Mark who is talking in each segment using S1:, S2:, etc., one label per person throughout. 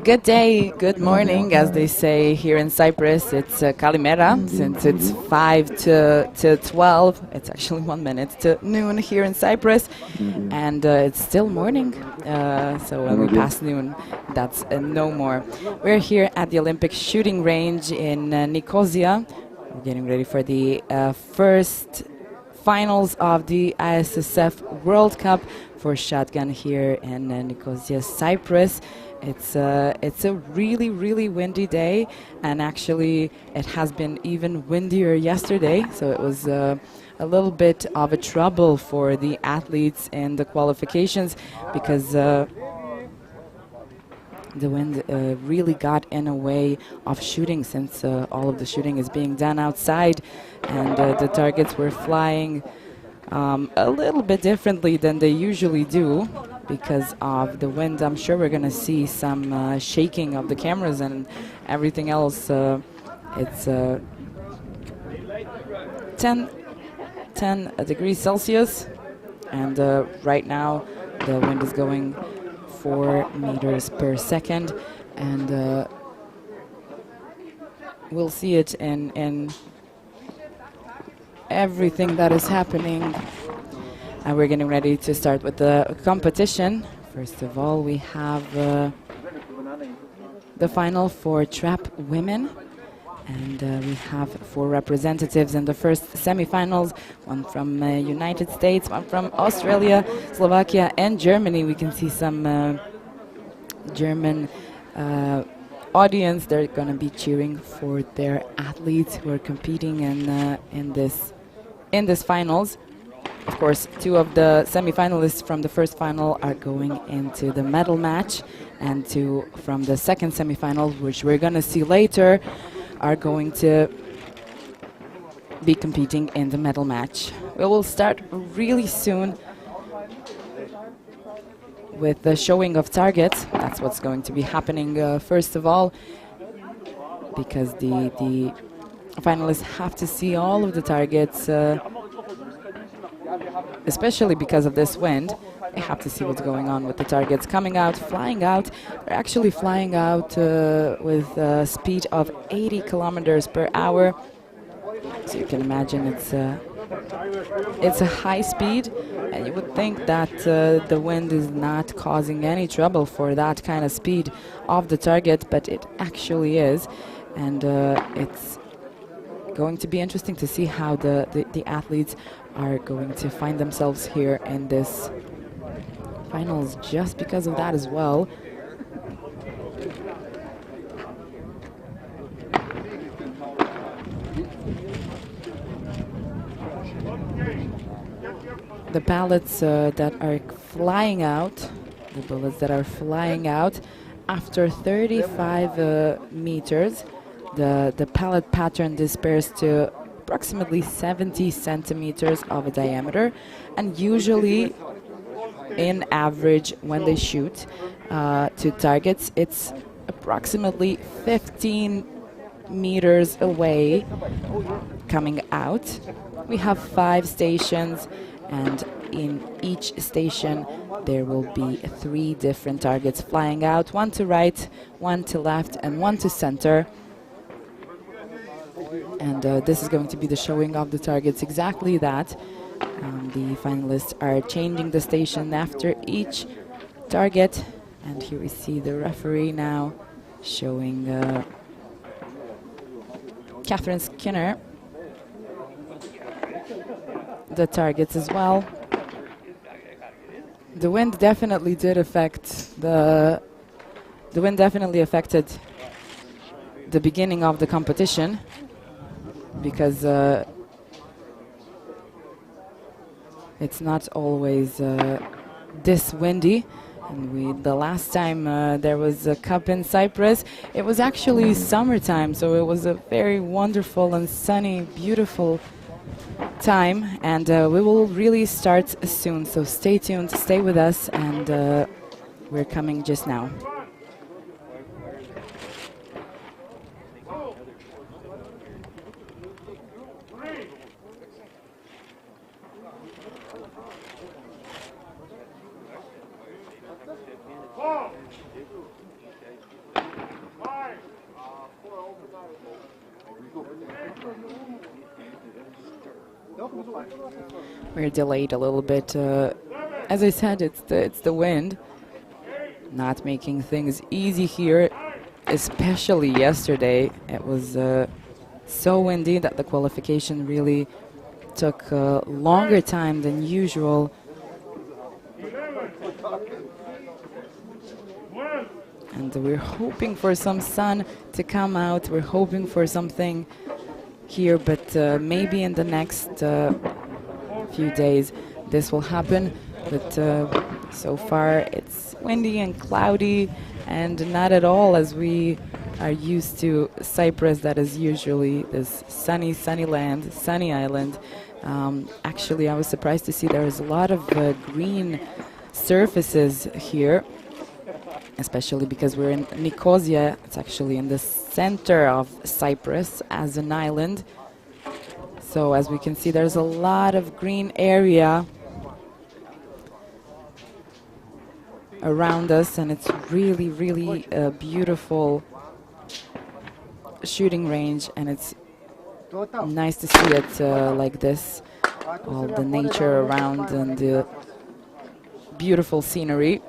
S1: Good day, good morning, as they say here in Cyprus. It's Kalimera, since it's 5 to 12. It's actually 1 minute to noon here in Cyprus, and it's still morning. So when we pass noon, that's no more. We're here at the Olympic shooting range in Nicosia. We're getting ready for the first finals of the ISSF World Cup for shotgun here in Nicosia, Cyprus. It's a really, really windy day, and actually it has been even windier yesterday, so it was a little bit of a trouble for the athletes in the qualifications because the wind really got in a way of shooting, since all of the shooting is being done outside, and the targets were flying a little bit differently than they usually do because of the wind. I'm sure we're going to see some shaking of the cameras and everything else. It's 10 degrees Celsius, and right now the wind is going 4 meters per second, and we'll see it in everything that is happening. And we're getting ready to start with the competition. First of all, we have the final for trap women, and we have 4 representatives in the first semifinals, one from United States, one from Australia, Slovakia, and Germany. We can see some German audience. They're going to be cheering for their athletes who are competing in this finals. Of course, 2 of the semi-finalists from the first final are going into the medal match, and 2 from the second semi-final, which we're going to see later, are going to be competing in the medal match. We will start really soon with the showing of targets. That's what's going to be happening first of all, because the finalists have to see all of the targets, especially because of this wind. They have to see what's going on with the targets coming out, flying out. They're actually flying out with a speed of 80 kilometers per hour. So you can imagine it's a high speed, and you would think that the wind is not causing any trouble for that kind of speed of the target, but it actually is. And it's going to be interesting to see how the athletes are going to find themselves here in this finals, just because of that as well. The pallets that are flying out, the bullets that are flying out after 35 meters, the pallet pattern dispersed to approximately 70 centimeters of a diameter, and usually in average when they shoot to targets, it's approximately 15 meters away coming out. We have 5 stations, and in each station there will be 3 different targets flying out, 1 to right, 1 to left, and 1 to center. And this is going to be the showing of the targets, exactly that. The finalists are changing the station after each target, and here we see the referee now showing Catherine Skinner the targets as well. The wind definitely did affect the wind definitely affected the beginning of the competition, because it's not always this windy. And the last time there was a cup in Cyprus, it was actually summertime, so it was a very wonderful and sunny, beautiful time, and we will really start soon, so stay tuned, stay with us, and we're coming just now. We're delayed a little bit. As I said, it's the wind, not making things easy here, especially yesterday. It was so windy that the qualification really took a longer time than usual. And we're hoping for some sun to come out. We're hoping for something here, but maybe in the next few days this will happen. But so far it's windy and cloudy and not at all as we are used to Cyprus, that is usually this sunny land, sunny island. Actually, I was surprised to see there is a lot of green surfaces here, especially because we're in Nicosia. It's actually in the center of Cyprus as an island. So as we can see, there's a lot of green area around us, and it's really, really a beautiful shooting range, and it's nice to see it like this, all the nature around and the beautiful scenery.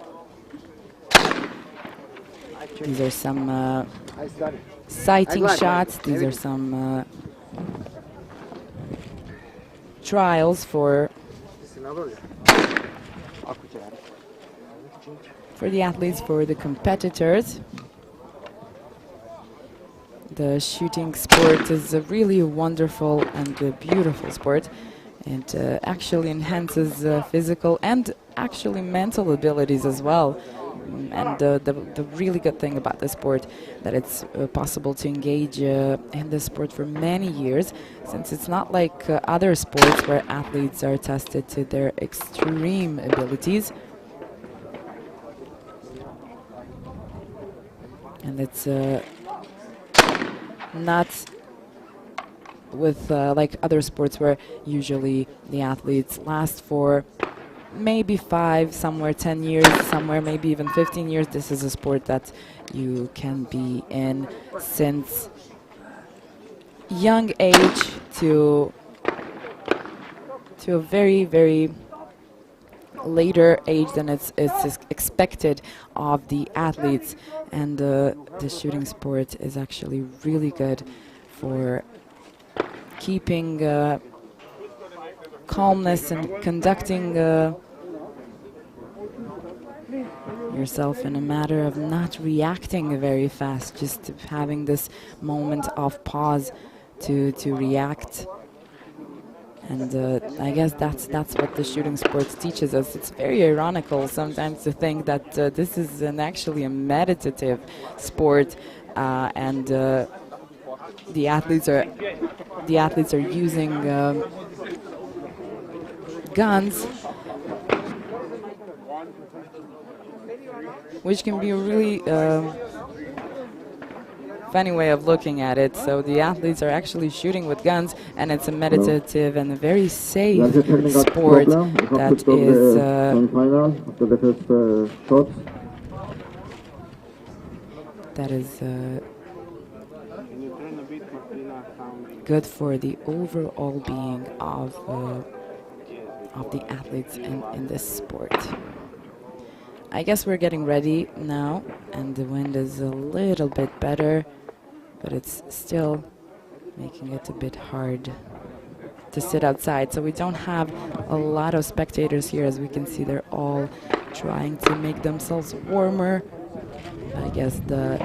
S1: These are some sighting shots. These are some trials for the athletes, for the competitors. The shooting sport is a really wonderful and beautiful sport. It actually enhances physical and actually mental abilities as well. And the really good thing about the sport, that it's possible to engage in this sport for many years, since it's not like other sports where athletes are tested to their extreme abilities. And it's not with like other sports where usually the athletes last for maybe 5, somewhere 10 years, somewhere maybe even 15 years. This is a sport that you can be in since young age to a very, very later age than it's expected of the athletes. And the shooting sport is actually really good for keeping calmness and conducting yourself in a matter of not reacting very fast, just having this moment of pause to react. And I guess that's what the shooting sports teaches us. It's very ironical sometimes to think that this is actually a meditative sport, and the athletes are using guns, which can be a really funny way of looking at it. So the athletes are actually shooting with guns, and it's a meditative and a very safe sport that is good for the overall being of the athletes in this sport. I guess we're getting ready now, and the wind is a little bit better, but it's still making it a bit hard to sit outside. So we don't have a lot of spectators here. As we can see, they're all trying to make themselves warmer. I guess the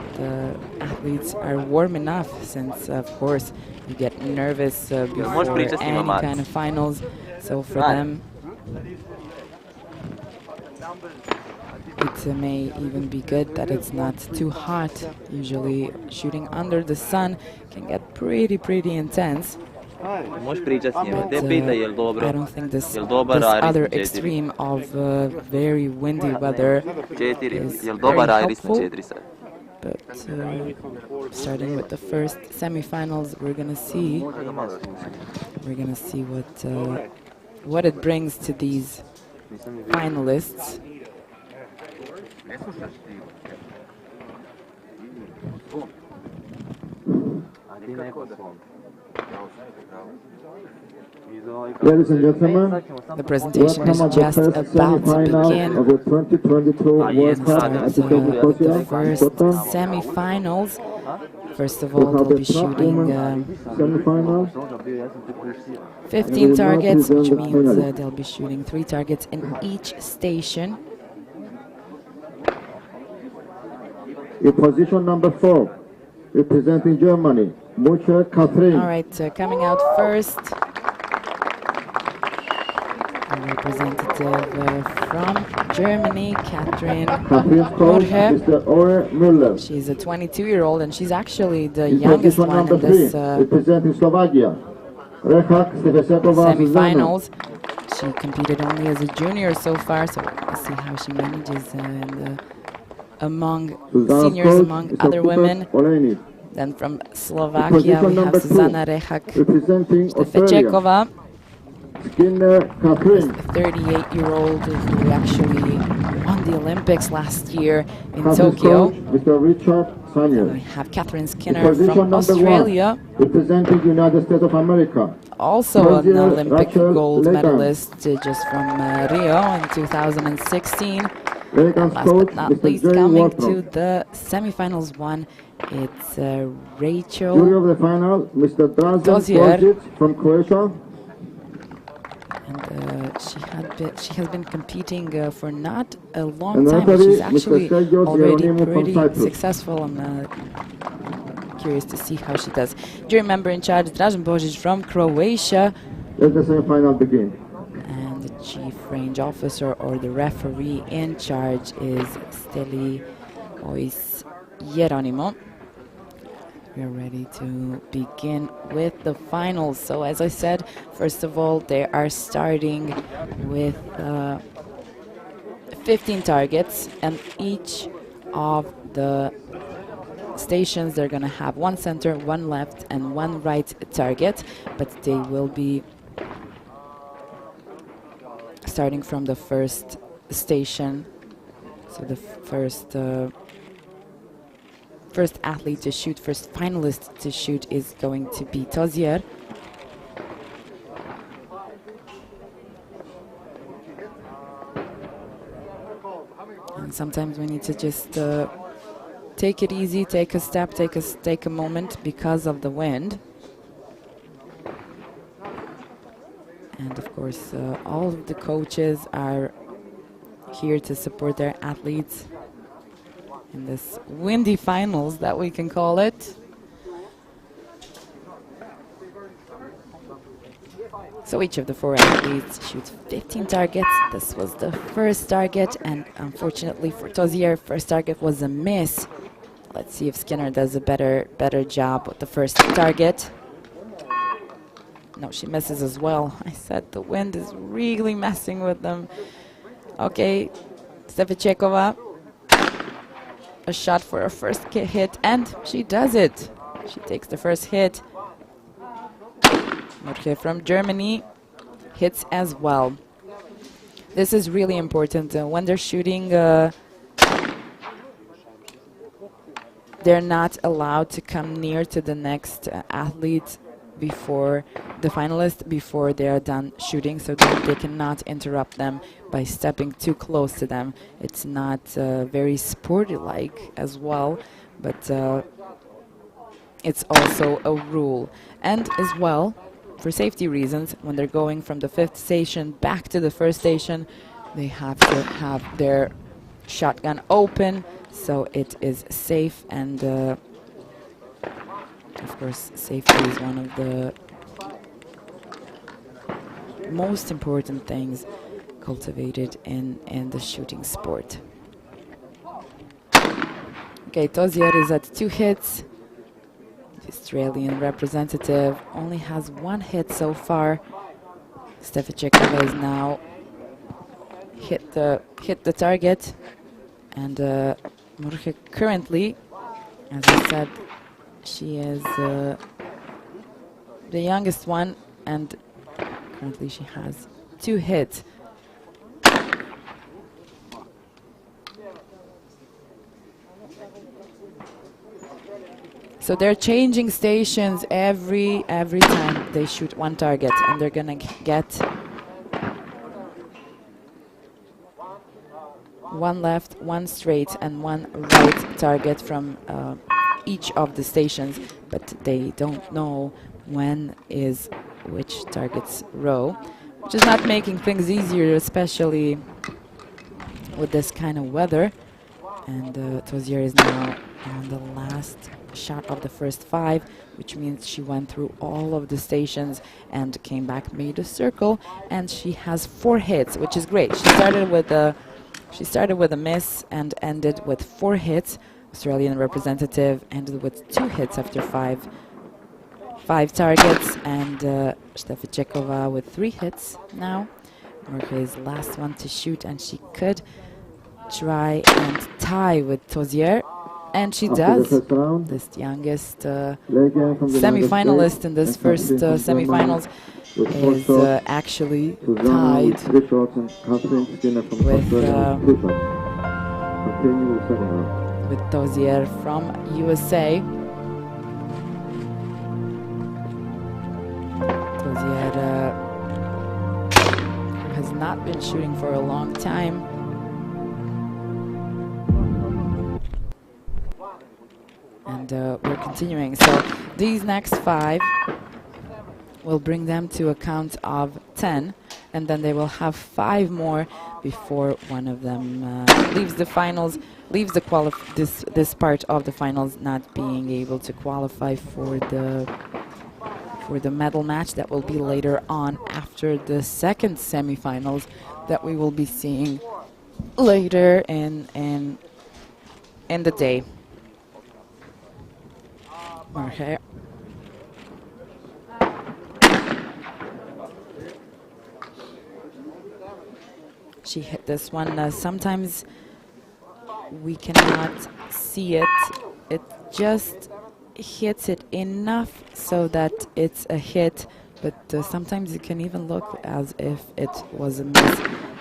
S1: athletes are warm enough, since of course you get nervous before any kind of finals. So for them, it may even be good that it's not too hot. Usually shooting under the sun can get pretty intense. But, I don't think this other extreme of very windy weather is very helpful. But starting with the first semifinals, we're gonna see what it brings to these finalists.
S2: Ladies and gentlemen,
S1: The presentation is
S2: welcome at
S1: just
S2: the first
S1: about to
S2: semi-final
S1: begin.
S2: of the 2022 World Cup at the
S1: The first semi-finals. First of all, they'll be shooting
S2: semi-final.
S1: 15 targets, which means they'll be shooting 3 targets in each station.
S2: In position number 4, representing Germany, Mutter Catherine.
S1: All right, coming out first, a representative from Germany, Catherine
S2: Müller.
S1: She's a 22-year-old, and she's actually the
S2: In
S1: youngest
S2: position
S1: one
S2: number
S1: in this
S2: 3, representing Slovakia,
S1: semi-finals. She competed only as a junior so far, so we'll see how she manages among seniors, among other women. Then from Slovakia, we have Zuzana Rehak-Stefečeková, a 38-year-old who actually won the Olympics last year in Tokyo. Then we have Catherine Skinner from Australia,
S2: representing the United States of America.
S1: Also an Olympic gold medalist just from Rio in 2016. And last but not least, coming to the semi-finals one, it's Rachel
S2: Jury of the final, Mr.
S1: Dozier.
S2: from Croatia.
S1: And she has been competing for not a long time, but she's actually already pretty successful. I'm curious to see how she does. Jury member in charge, Dražen Božić from Croatia.
S2: Let the semi-final begin.
S1: And the chief range officer, or the referee in charge, is Steli Ois Jeronimo. We're ready to begin with the finals. So as I said, first of all, they are starting with 15 targets, and each of the stations, they're going to have one center, one left, and one right target, but they will be starting from the first station. So the first athlete to shoot, first finalist to shoot, is going to be Tozier. And sometimes we need to just take it easy, take a step, take a moment because of the wind. And of course, all of the coaches are here to support their athletes in this windy finals, that we can call it. So each of the 4 athletes shoots 15 targets. This was the first target, and unfortunately for Tozier, first target was a miss. Let's see if Skinner does a better job with the first target. No, she misses as well. I said the wind is really messing with them. Okay, Stefečeková, a shot for her first hit, and she does it. She takes the first hit. Murche from Germany hits as well. This is really important. When they're shooting, they're not allowed to come near to the next athlete before the finalist, before they are done shooting, so that they cannot interrupt them by stepping too close to them. It's not very sporty-like as well, but it's also a rule. And as well, for safety reasons, when they're going from the 5th station back to the 1st station, they have to have their shotgun open, so it is safe. And of course, safety is one of the most important things cultivated in the shooting sport. Okay, Tozier is at 2 hits. The Australian representative only has 1 hit so far. Stefečeková is now hit the target, and Murche currently, as I said, she is the youngest one, and currently she has 2 hits. So they're changing stations every time they shoot one target, and they're gonna get one left, one straight, and one right target from each of the stations, but they don't know when is which target's row, which is not making things easier, especially with this kind of weather. And Tozier is now on the last shot of the first 5, which means she went through all of the stations and came back, made a circle, and she has 4 hits, which is great. She started with a miss and ended with 4 hits. Australian representative ended with 2 hits after 5 targets, and Steficekova with 3 hits now. Murphy's last one to shoot, and she could try and tie with Tozier, and she does. This youngest semi-finalist in this first semi-finals is actually tied with Tozier from USA. Tozier has not been shooting for a long time. And we're continuing. So these next 5 will bring them to a count of 10, and then they will have 5 more before one of them leaves the finals, leaves the this part of the finals, not being able to qualify for the medal match that will be later on after the second semifinals that we will be seeing later in the day. Okay. She hit this one. Sometimes we cannot see it. It just hits it enough so that it's a hit, but sometimes it can even look as if it was a miss.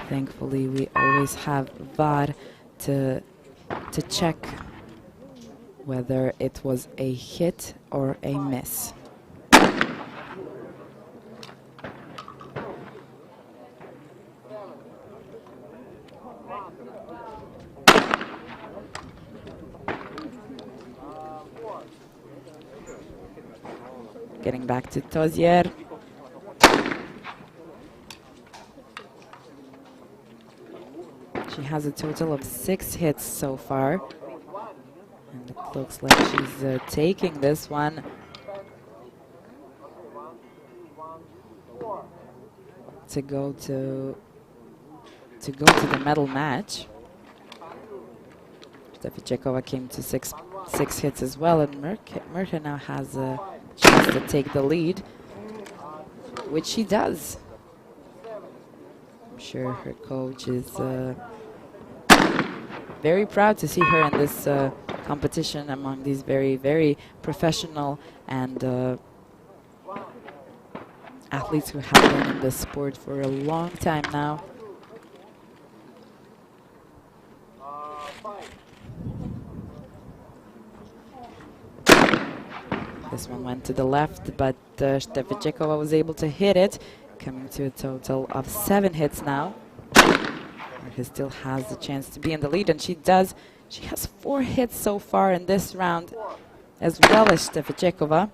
S1: Thankfully, we always have VAR to check whether it was a hit or a miss. Getting back to Tozier. She has a total of 6 hits so far. And it looks like she's taking this one. To go to the medal match. Steficekova came to six hits as well, and Murka now has a chance to take the lead, which she does. I'm sure her coach is very proud to see her in this competition among these very, very professional and athletes who have been in this sport for a long time now. This one went to the left, but Steficekova was able to hit it, coming to a total of 7 hits now. He still has the chance to be in the lead, and she does. She has 4 hits so far in this round, as well as Steficekova.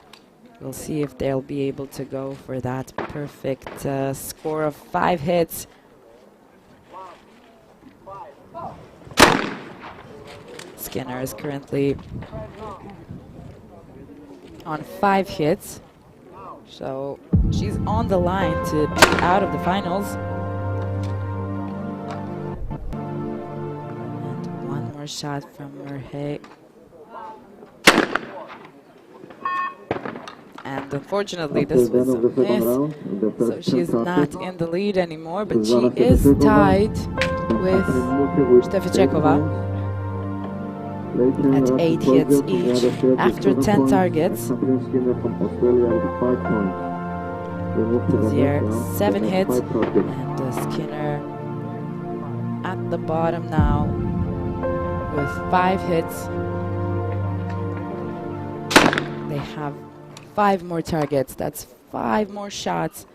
S1: We'll see if they'll be able to go for that perfect score of 5 hits. Skinner is currently on 5 hits, so she's on the line to be out of the finals. And one more shot from Murhay. And unfortunately, this was a miss, so she's not in the lead anymore, but she is tied with Steficekova at 8 hits each after 10 targets. Tozier 7 hits, and Skinner at the bottom now with 5 hits. They have 5 more targets. That's 5 more shots.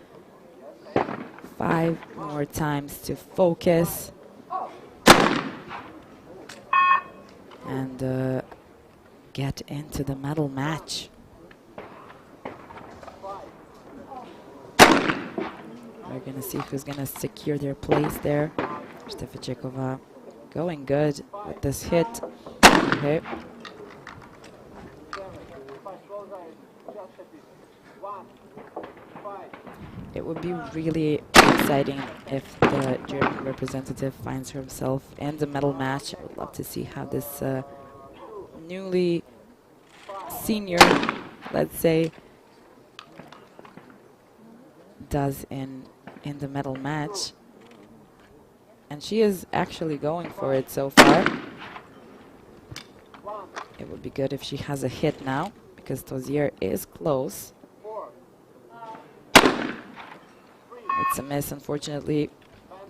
S1: 5 more times to focus. And get into the medal match. We're going to see who's going to secure their place there. Štefečekova going good with this hit. Okay. It would be really exciting if the German representative finds herself in the medal match. I would love to see how this newly senior, let's say, does in the medal match. And she is actually going for it so far. It would be good if she has a hit now, because Tozier is close. It's a miss, unfortunately.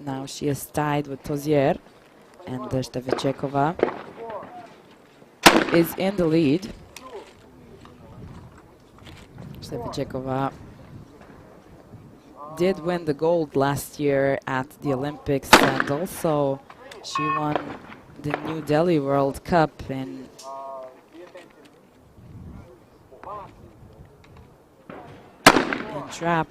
S1: Now she is tied with Tozier, and Štefečekova is in the lead. Štefečekova did win the gold last year at the Olympics, and also she won the New Delhi World Cup in trap.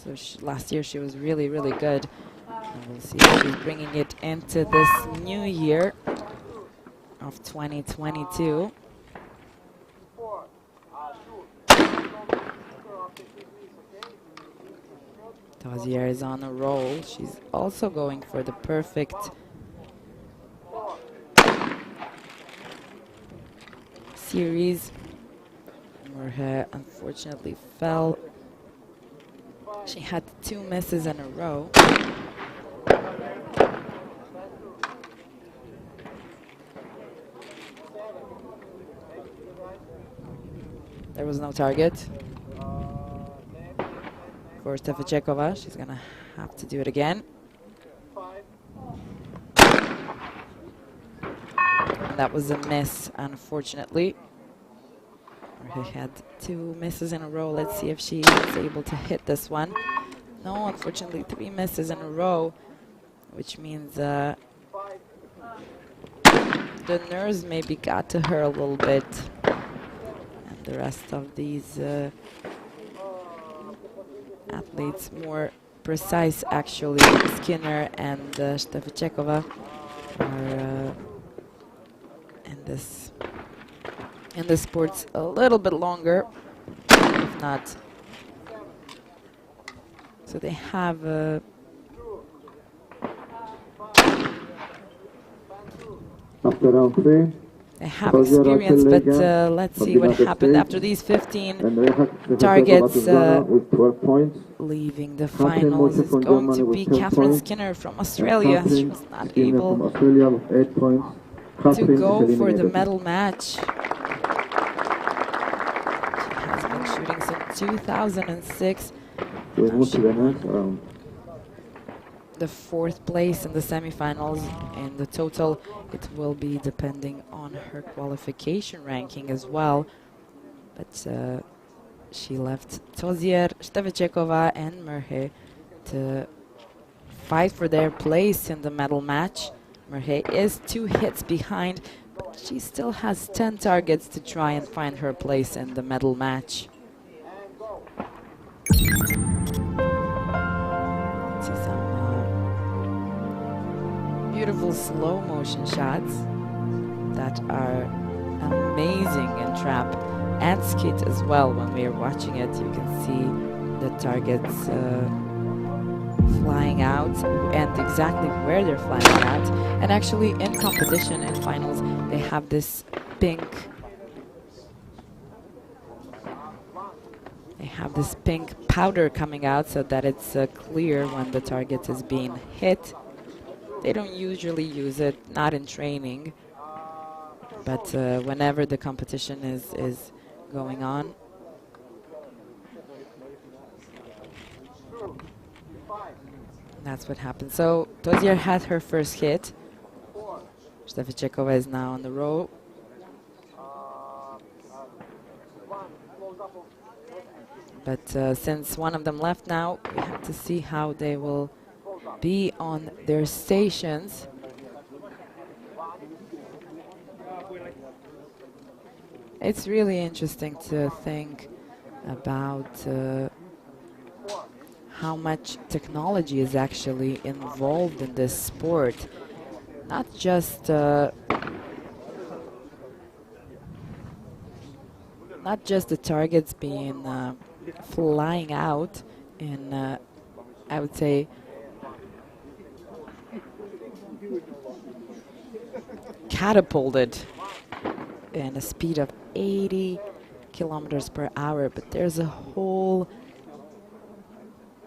S1: So last year she was really, really good. And we'll see if she's bringing it into this new year of 2022. Tozier is on a roll. She's also going for the perfect series. Murhe unfortunately fell. She had 2 misses in a row. There was no target for Štefečekova. She's going to have to do it again. And that was a miss, unfortunately. He had 2 misses in a row. Let's see if she is able to hit this one. No, unfortunately, 3 misses in a row, which means the nerves maybe got to her a little bit. And the rest of these athletes, more precise actually, Skinner and Štefečekova, are in the sports a little bit longer, if not. So they have
S2: After round 3,
S1: they have experience, but let's see what happened after these 15 targets.
S2: with 12 points.
S1: Leaving the finals is going to be Catherine Skinner from Australia. She was not able
S2: with 8 points.
S1: to go for the medal match. She has been shooting since 2006.
S2: We move to the next round.
S1: The 4th place in the semifinals. In the total, it will be depending on her qualification ranking as well. But she left Tozier, Štefečekova and Murhe to fight for their place in the medal match. Murhe is 2 hits behind, but she still has 10 targets to try and find her place in the medal match. See some beautiful slow motion shots that are amazing in trap and skit as well. When we are watching it, you can see the targets flying out and exactly where they're flying out. And actually in competition in finals, they have this pink powder coming out so that it's clear when the target is being hit. They don't usually use it, not in training, but whenever the competition is going on. That's what happened. So Tozier had her first hit. Štefečekova is now on the row. But since one of them left now, we have to see how they will be on their stations. It's really interesting to think about how much technology is actually involved in this sport. Not just the targets being flying out in, I would say, catapulted in a speed of 80 kilometers per hour, but there's a whole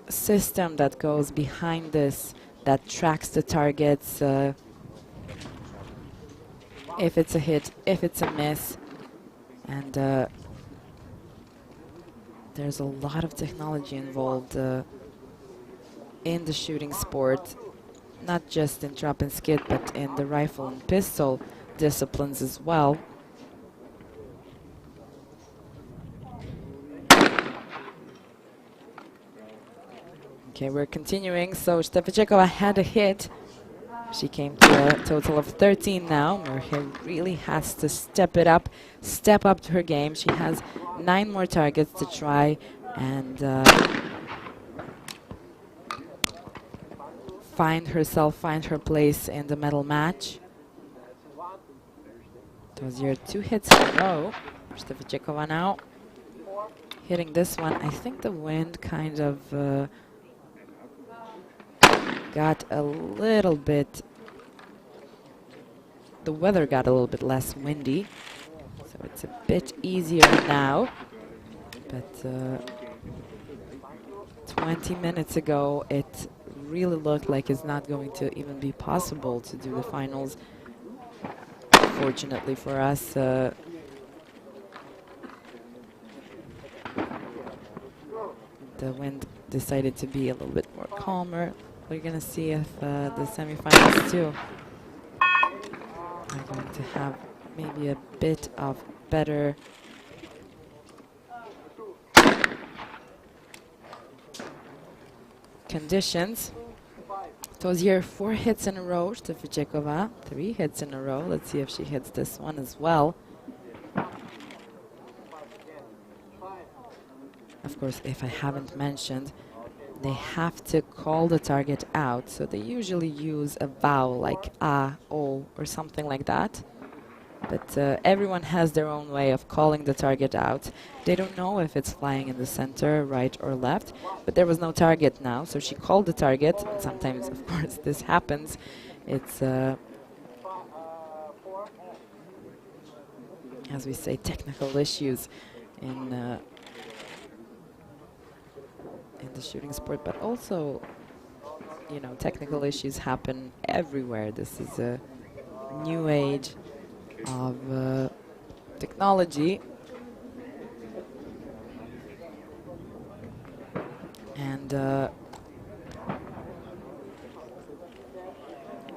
S1: system that goes behind this that tracks the targets, if it's a hit, if it's a miss, and there's a lot of technology involved in the shooting sport, not just in drop and skid, but in the rifle and pistol disciplines as well. Okay, we're continuing. So Stefačeková had a hit. She came to a total of 13 now. Merhe really has to step up to her game. She has 9 more targets to try and find her place in the medal match. Those are 2 hits in a row. Stefačeková now hitting this one. I think the wind kind of got a little bit, the weather got a little bit less windy, so it's a bit easier now. But 20 minutes ago, it really looked like it's not going to even be possible to do the finals. Fortunately for us, the wind decided to be a little bit more calmer. We're going to see if the semifinals too are going to have maybe a bit of better conditions. Tozier 4 hits in a row. Stefačeková 3 hits in a row. Let's see if she hits this one as well. Of course, if I haven't mentioned, they have to call the target out, so they usually use a vowel like a, o, or something like that. But everyone has their own way of calling the target out. They don't know if it's flying in the center, right or left, but there was no target now, so she called the target. And sometimes, of course, this happens. It's, as we say, technical issues in the shooting sport, but also, you know, technical issues happen everywhere. This is a new age of technology, and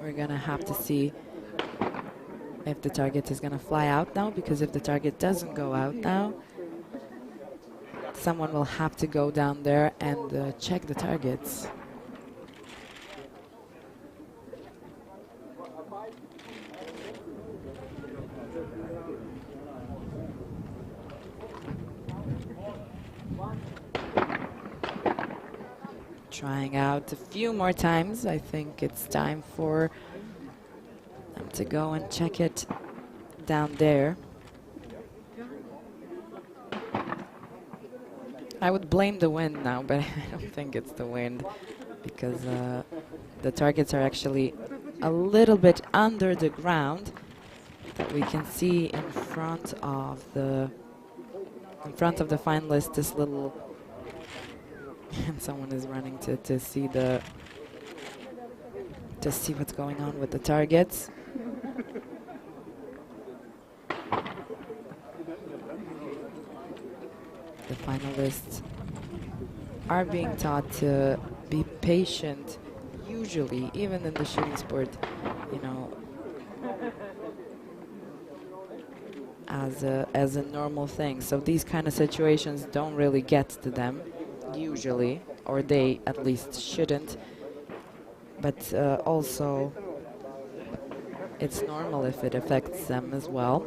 S1: we're gonna have to see if the target is gonna fly out now, because if the target doesn't go out now, someone will have to go down there and check the targets. Trying out a few more times. I think it's time for them to go and check it down there. I would blame the wind now, but I don't think it's the wind, because the targets are actually a little bit under the ground, that we can see in front of the finalists. This little and someone is running to see what's going on with the targets. The finalists are being taught to be patient, usually, even in the shooting sport. You know, as a normal thing. So these kind of situations don't really get to them usually, or they at least shouldn't. But also, it's normal if it affects them as well.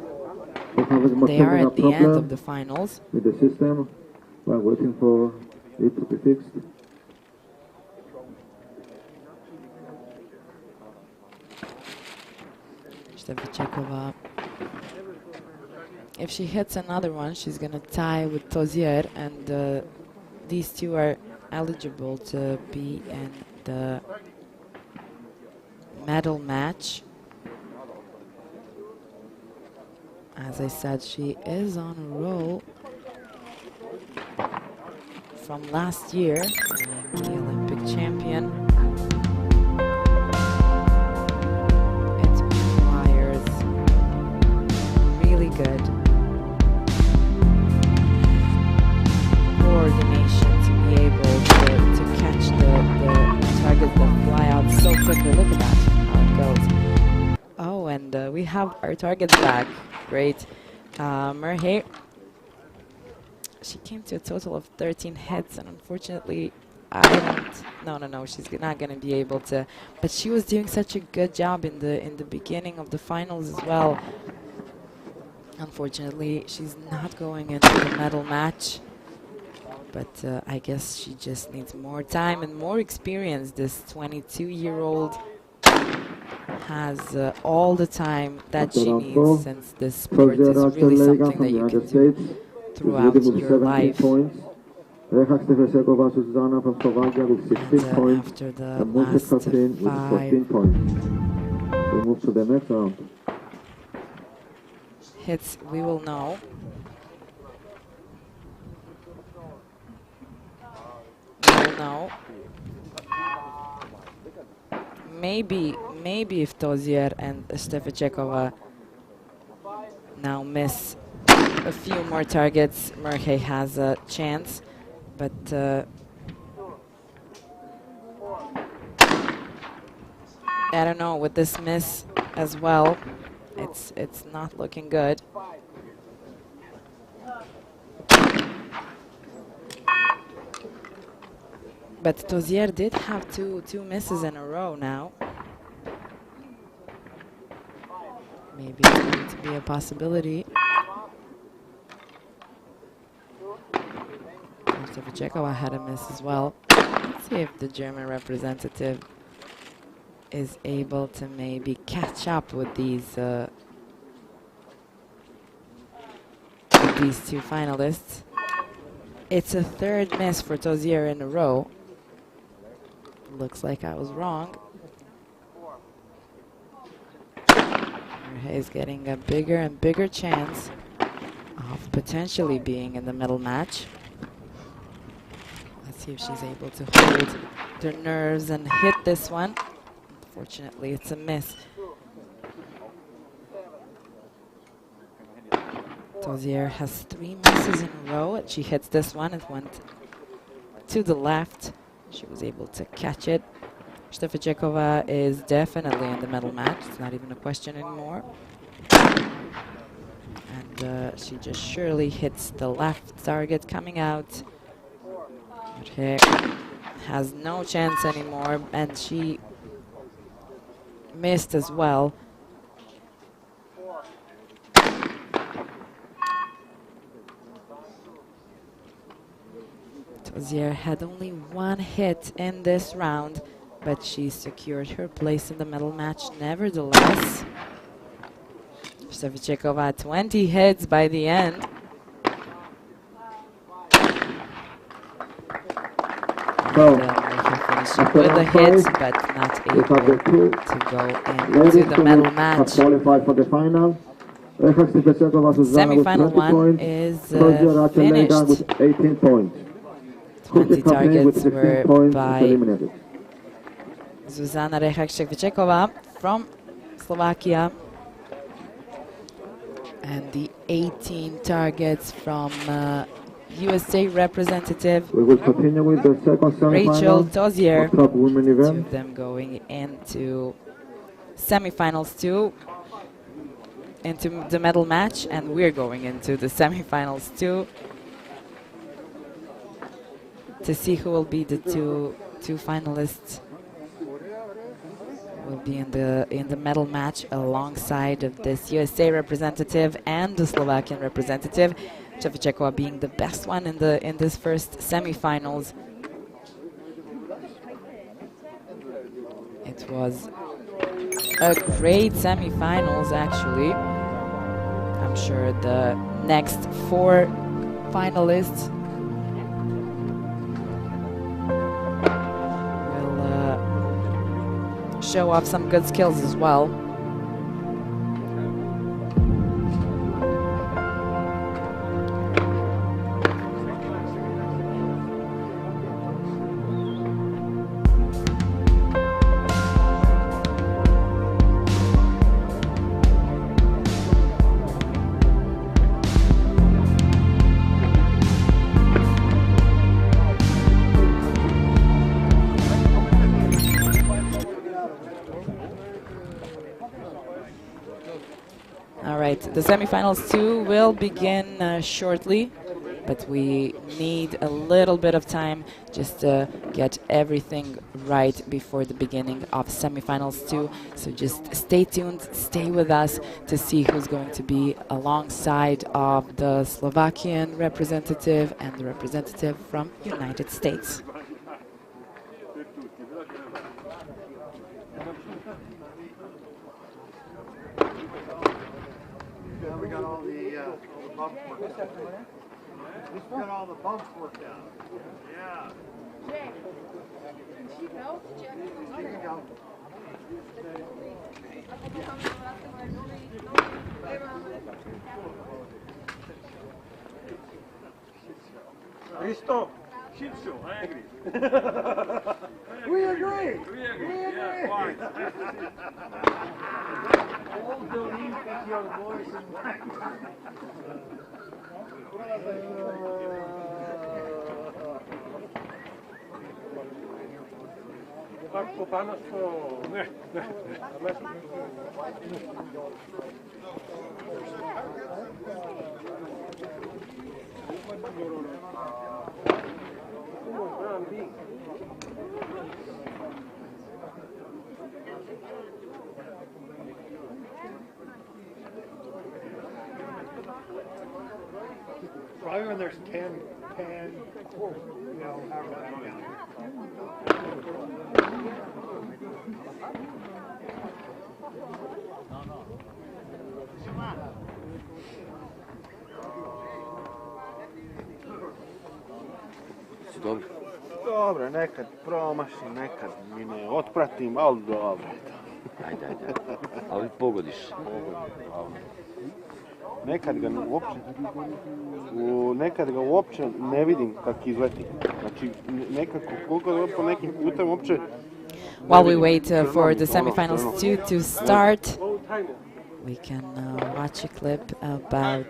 S1: They are at the end of the finals.
S2: With the system, while waiting for it to be fixed.
S1: Stevichekova. If she hits another one, she's going to tie with Tozier, and these two are eligible to be in the medal match. As I said, she is on a roll from last year, the Olympic champion. It requires really good coordination to be able to catch the targets that fly out so quickly. Look at that, how it goes. Oh, and we have our targets back. Great. Merhe, she came to a total of 13 hits, and unfortunately, no, she's not going to be able to. But she was doing such a good job in the beginning of the finals as well. Unfortunately, she's not going into the medal match. But I guess she just needs more time and more experience. This 22-year-old has all the time that she needs, since this sport is really something that you can do throughout your life. And after the last 5
S2: move to the next round.
S1: hits, we will know. Maybe if Tozier and Stevichekova now miss a few more targets, Merhe has a chance, but I don't know, with this miss as well, it's not looking good. But Tozier did have two misses in a row now. Maybe it's going to be a possibility. Stevichekova had a miss as well. Let's see if the German representative is able to maybe catch up with these two finalists. It's a third miss for Tozier in a row. Looks like I was wrong. Merhe is getting a bigger and bigger chance of potentially being in the medal match. Let's see if she's able to hold her nerves and hit this one. Unfortunately, it's a miss. Tozier has 3 misses in a row, and she hits this one. It went to the left. She was able to catch it. Stevichekova is definitely in the medal match. It's not even a question anymore. And she just surely hits the left target coming out. Merhe has no chance anymore, and she missed as well. Tozier had only 1 hit in this round, but she secured her place in the medal match nevertheless. Stevichekova 20 hits by the end. Finishing with a hit, but not able to go into the medal match. Semi-final one is finished.
S2: 18 points.
S1: 20 targets were by Zuzana Rehak-Stevichekova from Slovakia, and the 18 targets from USA representative
S2: We will continue with the second
S1: Rachel
S2: semifinal
S1: Tozier.
S2: of Club Women
S1: Two
S2: event.
S1: of them going into semifinals too. into the medal match, and we're going into the semifinals too, to see who will be the two finalists. Will be in the medal match alongside of this USA representative and the Slovakian representative, Šefičekova being the best one in this first semifinals. It was a great semifinals, actually. I'm sure the next 4 finalists show off some good skills as well. The semifinals too will begin shortly, but we need a little bit of time just to get everything right before the beginning of semifinals too. So just stay tuned, stay with us to see who's going to be alongside of the Slovakian representative and the representative from United States.
S3: We got all the bumps worked out. We got all the bumps worked out. Yeah.
S4: Jay, can she go?
S3: She can go.
S5: Risto, Shitsu, I agree.
S3: We agree.
S5: We agree.
S3: We agree.
S5: Yeah, fine.
S3: All believe that your voice is right.
S5: Kako danas ne.
S3: Probably when there's 10, you know, however many.
S2: Dobro.
S3: Dobro, nekad promašim, nekad mi ne otpratim, ali dobro.
S2: Ajde. Ali pogodiš.
S3: Nekad ga uopće ne vidim kak izleti. Znači, nekako, koliko po nekim putem uopće...
S1: While we wait for the semifinals to start, we can watch a clip about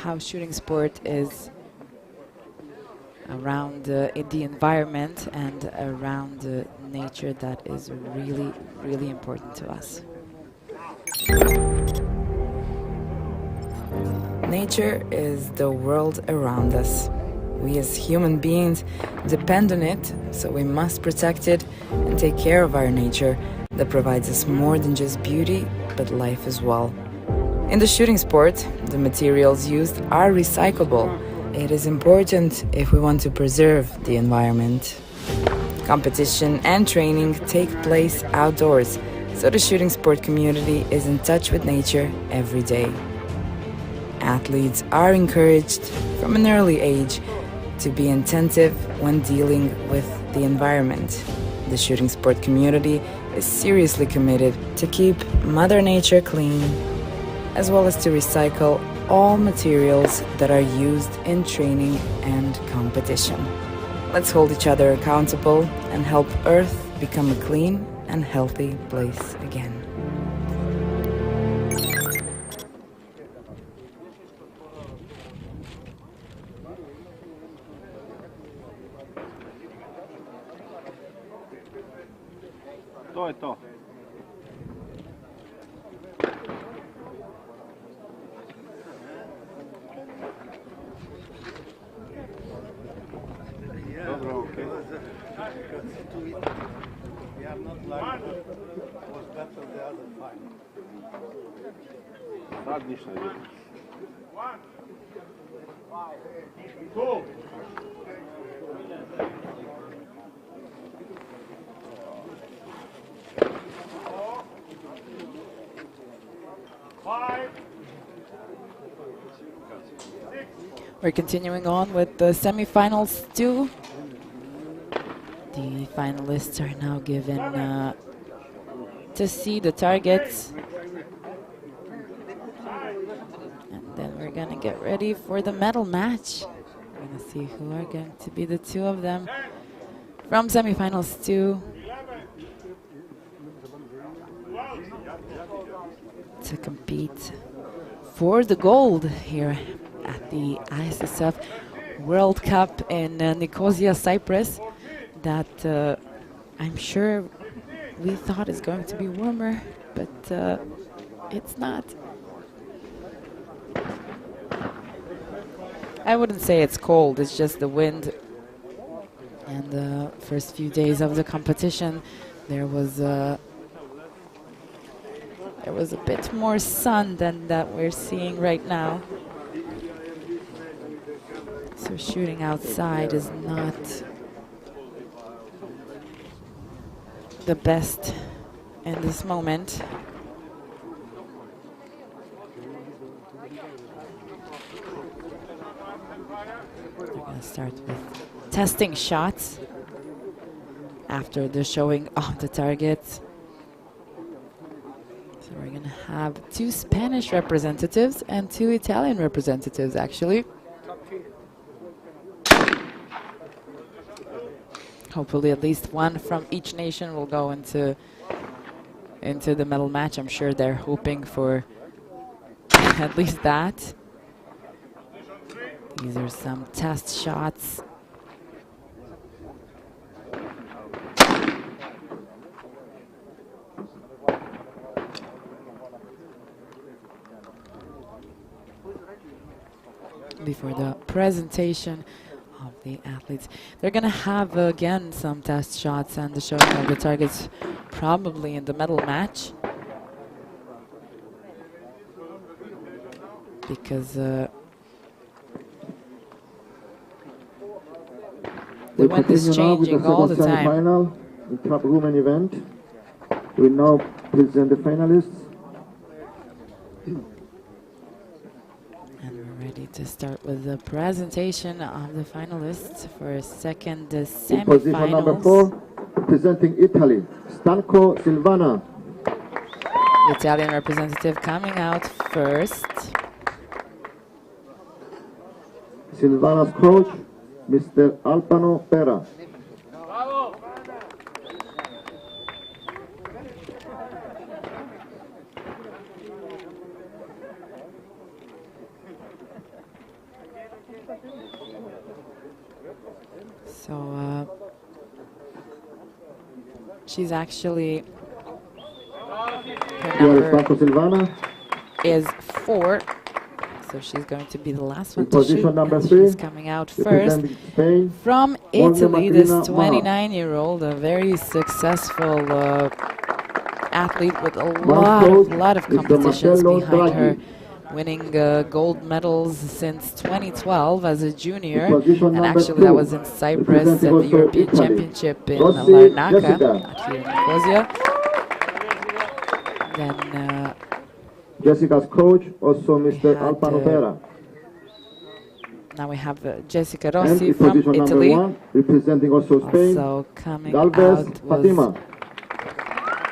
S1: how shooting sport is around the environment and around nature that is really, really important to us. Nature is the world around us. We as human beings depend on it, so we must protect it and take care of our nature that provides us more than just beauty, but life as well. In the shooting sport, the materials used are recyclable. It is important if we want to preserve the environment. Competition and training take place outdoors, so the shooting sport community is in touch with nature every day. Athletes are encouraged from an early age to be attentive when dealing with the environment. The shooting sport community is seriously committed to keep Mother Nature clean, as well as to recycle all materials that are used in training and competition. Let's hold each other accountable and help Earth become a clean and healthy place again.
S3: To je to. bro, okay? Because we are not like was better the other fight.
S5: Sad ništa nije.
S1: We're continuing on with the semifinals too. The finalists are now given to see the targets. And then we're gonna get ready for the medal match. We're gonna see who are going to be the two of them from semifinals two to compete for the gold here at the ISSF World Cup in Nicosia, Cyprus, that I'm sure we thought is going to be warmer, but it's not. I wouldn't say it's cold, it's just the wind. And the first few days of the competition, there was a bit more sun than that we're seeing right now. So shooting outside is not the best in this moment. We're going to start with testing shots after the showing of the targets. So we're going to have 2 Spanish representatives and 2 Italian representatives, actually. Hopefully at least one from each nation will go into the medal match. I'm sure they're hoping for at least that. These are some test shots. Before the presentation of the athletes. They're going to have again some test shots and the showing of the targets probably in the medal match. Because the wind is changing all the time.
S2: Final, the top women event. We now present the finalists.
S1: Ready to start with the presentation of the finalists for second
S2: In position number 4, representing Italy, Stanco Silvana.
S1: Italian representative coming out first.
S2: Silvana's coach, Mr. Alpano Pera.
S1: So she's actually, her number is 4, so she's going to be the last one to shoot.
S2: Number 3,
S1: she's coming out first from Italy. This 29-year-old, a very successful athlete with a lot of competitions behind her, winning gold medals since 2012 as a junior, and actually that was in Cyprus at the European Championship in Larnaca, not here in Nicosia. Then
S2: Jessica's coach, also Mr. Alpano Pera.
S1: Now we have Jessica Rossi from Italy,
S2: 1, representing also Spain,
S1: also coming
S2: Galvez
S1: out
S2: Fatima.
S1: was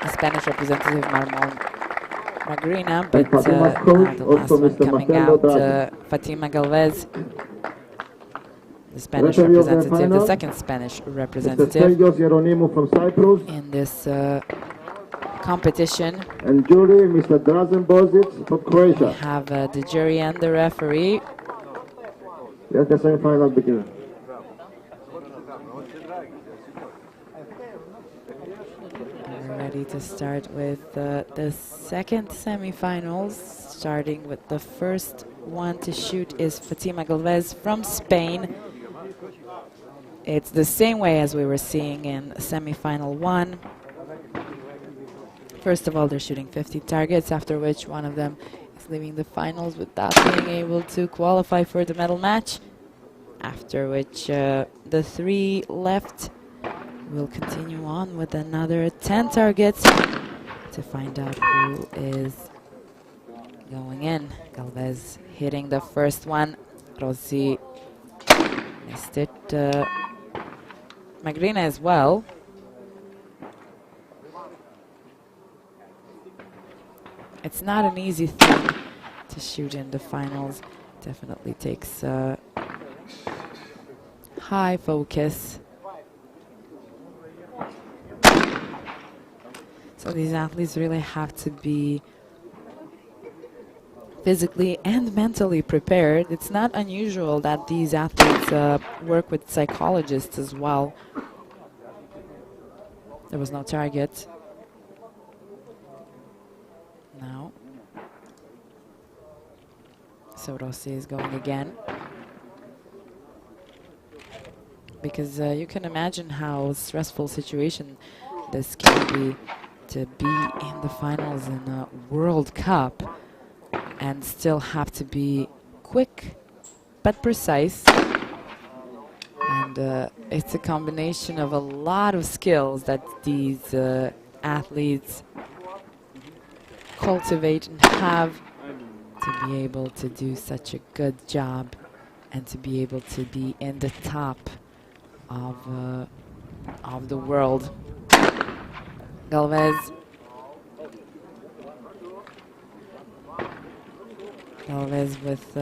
S1: a Spanish representative, Marmon Magrina, but now the last one coming out, Fatima Galvez, the Spanish representative, the second Spanish representative
S2: from Cyprus.
S1: in this competition.
S2: And jury, Mr. Drazen Bozic from Croatia.
S1: We have the jury and the referee.
S2: Let the semi-final begin.
S1: We're ready to start with the second semi-finals, starting with the first one to shoot is Fatima Galvez from Spain. It's the same way as we were seeing in semi-final 1. First of all, they're shooting 50 targets, after which one of them is leaving the finals without being able to qualify for the medal match. After which the 3 left will continue on with another 10 targets to find out who is going in. Galvez hitting the first one. Rossi missed it. Magrina as well. It's not an easy thing to shoot in the finals. Definitely takes high focus. So these athletes really have to be physically and mentally prepared. It's not unusual that these athletes work with psychologists as well. There was no target. Now. So Rossi is going again. Because you can imagine how stressful situation this can be, to be in the finals in a World Cup and still have to be quick but precise. And it's a combination of a lot of skills that these athletes cultivate and have to be able to do such a good job and to be able to be in the top of the world. Galvez with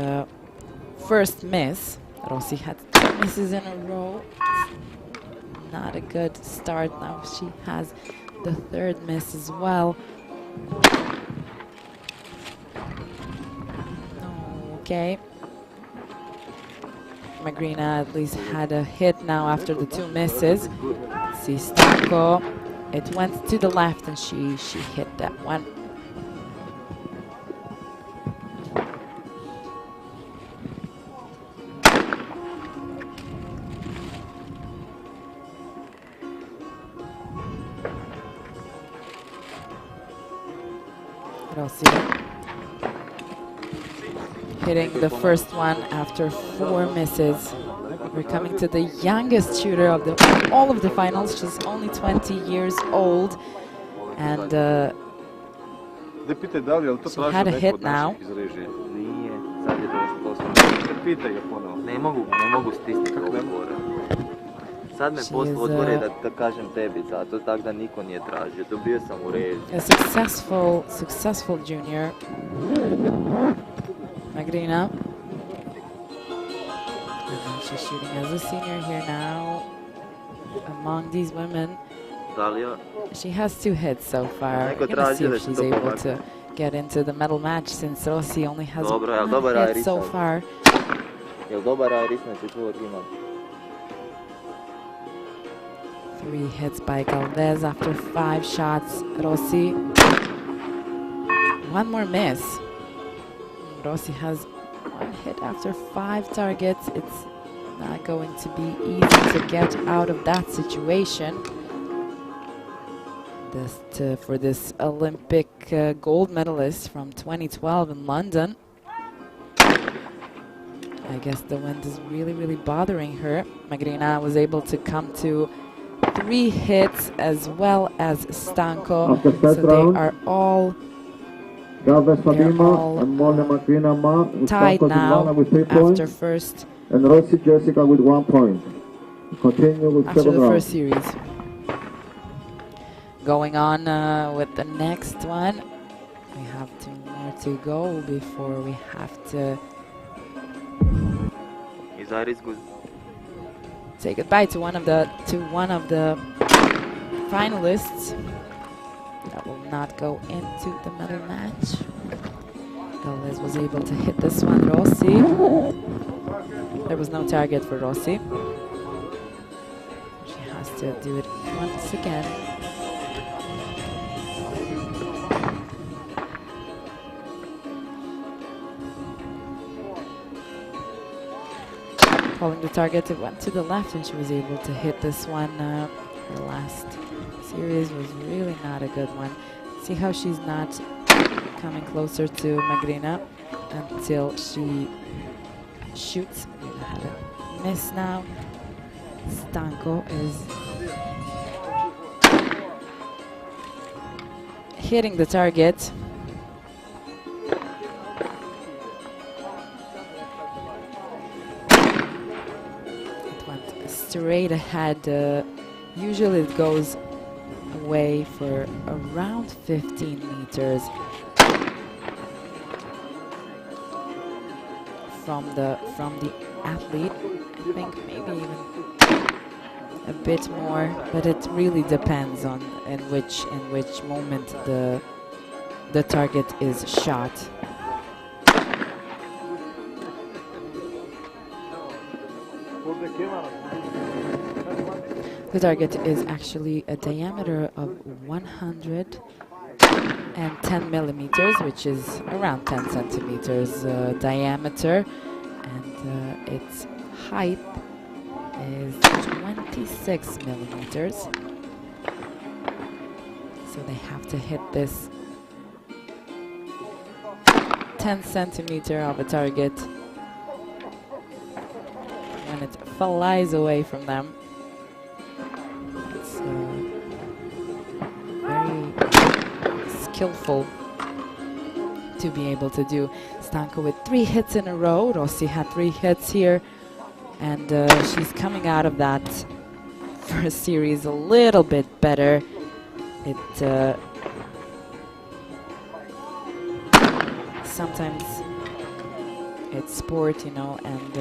S1: first miss. Rossi had 2 misses in a row. Not a good start. Now she has the 3rd miss as well. Okay. Magrina at least had a hit now after the 2 misses. Let's see, Stanko. It went to the left and she hit that one. Rossi hitting the first one after 4 misses. We're coming to the youngest shooter of all of the finals. She's only 20 years old, and she had a hit now.
S6: Sad me posle otvore da kažem tebi zato, tako da niko nije tražio. Dobio sam u režiji.
S1: A successful junior. Magrina. And she's shooting as a senior here now. Among these women, she has 2 hits so far. We're gonna see if she's able to get into the medal match, since Rossi only has 1 hit so far.
S6: Jel dobar Arisna si tvoj original?
S1: 3 hits by Galvez after 5 shots. Rossi. 1 more miss. Rossi has 1 hit after 5 targets. It's not going to be easy to get out of that situation. For this Olympic gold medalist from 2012 in London. I guess the wind is really bothering her. Magrina was able to come to 3 hits as well as Stanko. So they are all tied now after first.
S2: And Rossi Jessica with 1 point. Continue with
S1: after
S2: 7
S1: the
S2: rounds.
S1: first series. Going on with the next one. We have 2 more to go before we have to say goodbye to one of the finalists that will not go into the medal match. Galvez was able to hit this one. Rossi. There was no target for Rossi. She has to do it once again. calling the target. It went to the left and she was able to hit this one. Her last series was really not a good one. See how she's not coming closer to Magrina until she shoots. Magrina had a miss now. Stanko is hitting the target. It went straight ahead. Usually it goes away for around 15 meters from the athlete. I think maybe even a bit more, but it really depends on in which moment the target is shot. The target is actually a diameter of 110 millimeters, which is around 10 centimeters diameter, and its height is 26 millimeters. So they have to hit this 10 centimeter of a target when it flies away from them. It's very skillful to be able to do. Stanko with 3 hits in a row. Rossi had 3 hits here, and she's coming out of that first series a little bit better. Sometimes it's sport, you know, and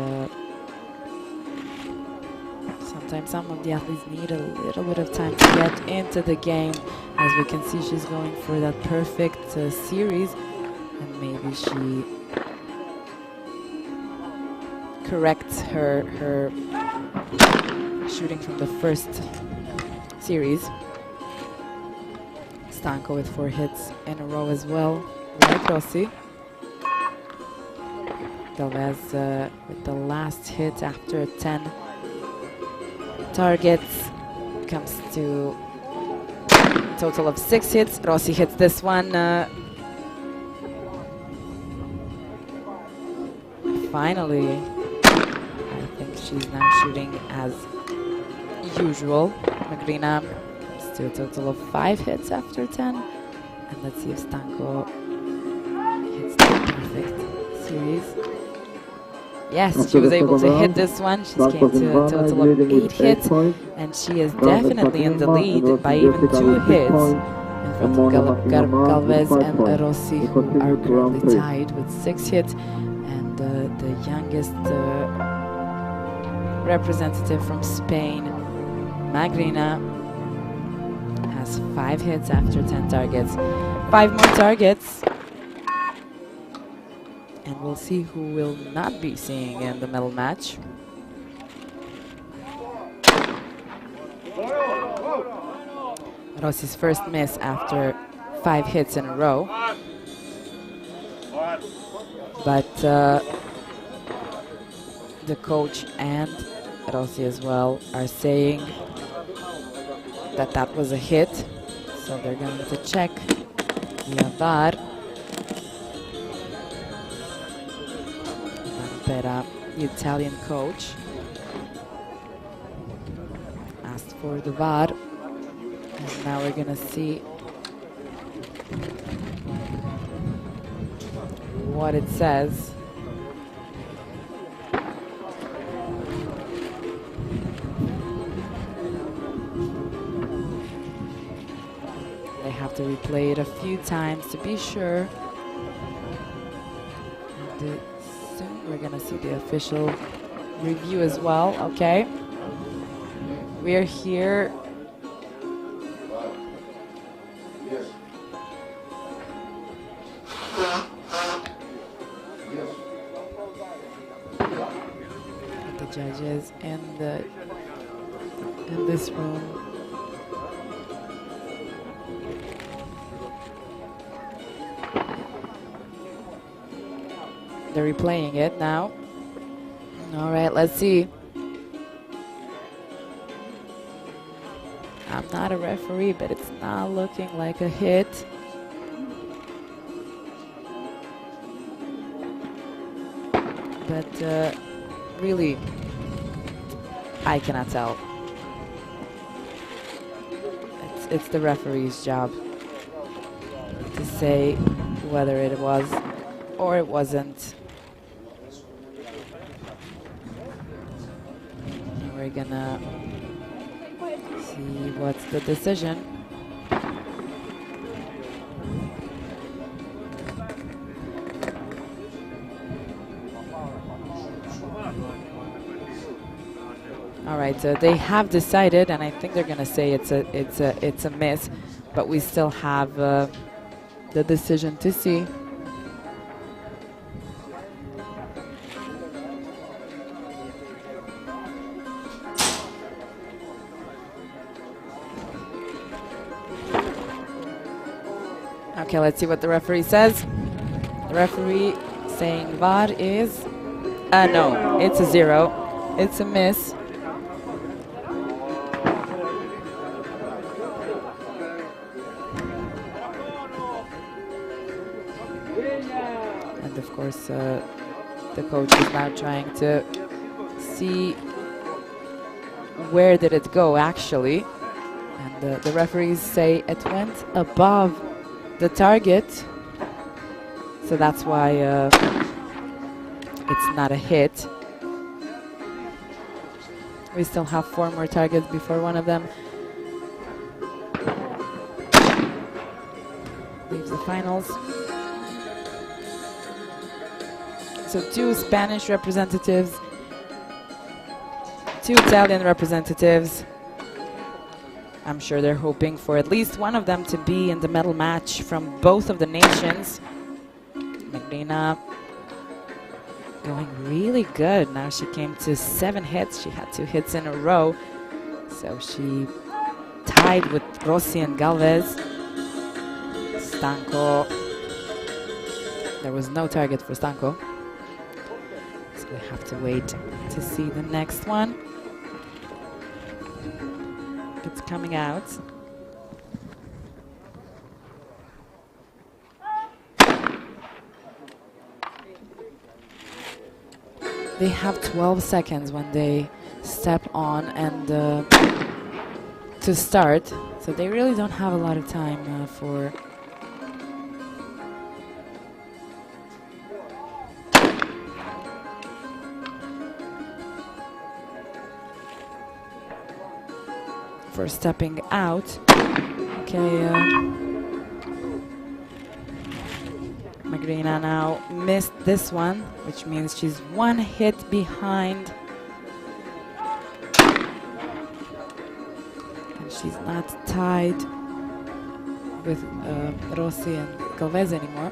S1: sometimes some of the athletes need a little bit of time to get into the game. As we can see, she's going for that perfect series, and maybe she corrects her shooting from the first series. Stanko with 4 hits in a row as well, like Rossi. Galvez with the last hit after 10 targets comes to a total of 6 hits. Rossi hits this one. Finally, I think she's now shooting as usual. Magrina comes to a total of 5 hits after 10. And let's see if Stanko hits the perfect series. Yes, she was able to hit this one. She came to a total of 8 hits, and she is definitely in the lead by even 2 hits in front of Galvez and Rossi, who are currently tied with 6 hits. And the youngest representative from Spain, Magrina, has 5 hits after 10 targets. 5 more targets. And we'll see who will not be seeing in the medal match. Rossi's first miss after 5 hits in a row. But the coach and Rossi as well are saying that that was a hit. So they're going to check via VAR. Pera, the Italian coach, asked for the VAR, and now we're gonna see what it says. They have to replay it a few times to be sure. And soon we're gonna see the official review as well. Okay, we're here. The judges in this room. They're replaying it now. All right, let's see. I'm not a referee, but it's not looking like a hit. But really, I cannot tell. It's the referee's job to say whether it was or it wasn't. And we're gonna see what's the decision. All right, so they have decided, and I think they're gonna say it's a miss, but we still have the decision to see. Okay, let's see what the referee says. The referee saying VAR is no, it's a 0. It's a miss. And of course, the coach is now trying to see where did it go actually. And the referees say it went above the target, so that's why it's not a hit. We still have 4 more targets before one of them leaves the finals. So 2 Spanish representatives, 2 Italian representatives. I'm sure they're hoping for at least one of them to be in the medal match from both of the nations. Magrina going really good. Now she came to 7 hits. She had 2 hits in a row. So she tied with Rossi and Galvez. Stanko. There was no target for Stanko. So we have to wait to see the next one. It's coming out. They have 12 seconds when they step on and to start, so they really don't have a lot of time for stepping out. Okay, Magrina now missed this one, which means she's 1 hit behind. And she's not tied with Rossi and Galvez anymore.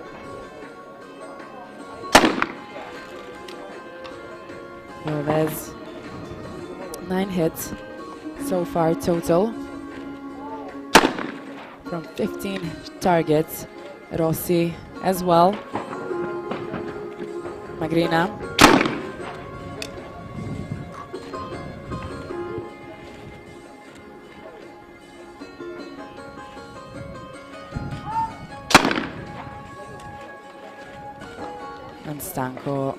S1: Galvez, 9 hits so far total from 15 targets. Rossi as well. Magrina. And Stanko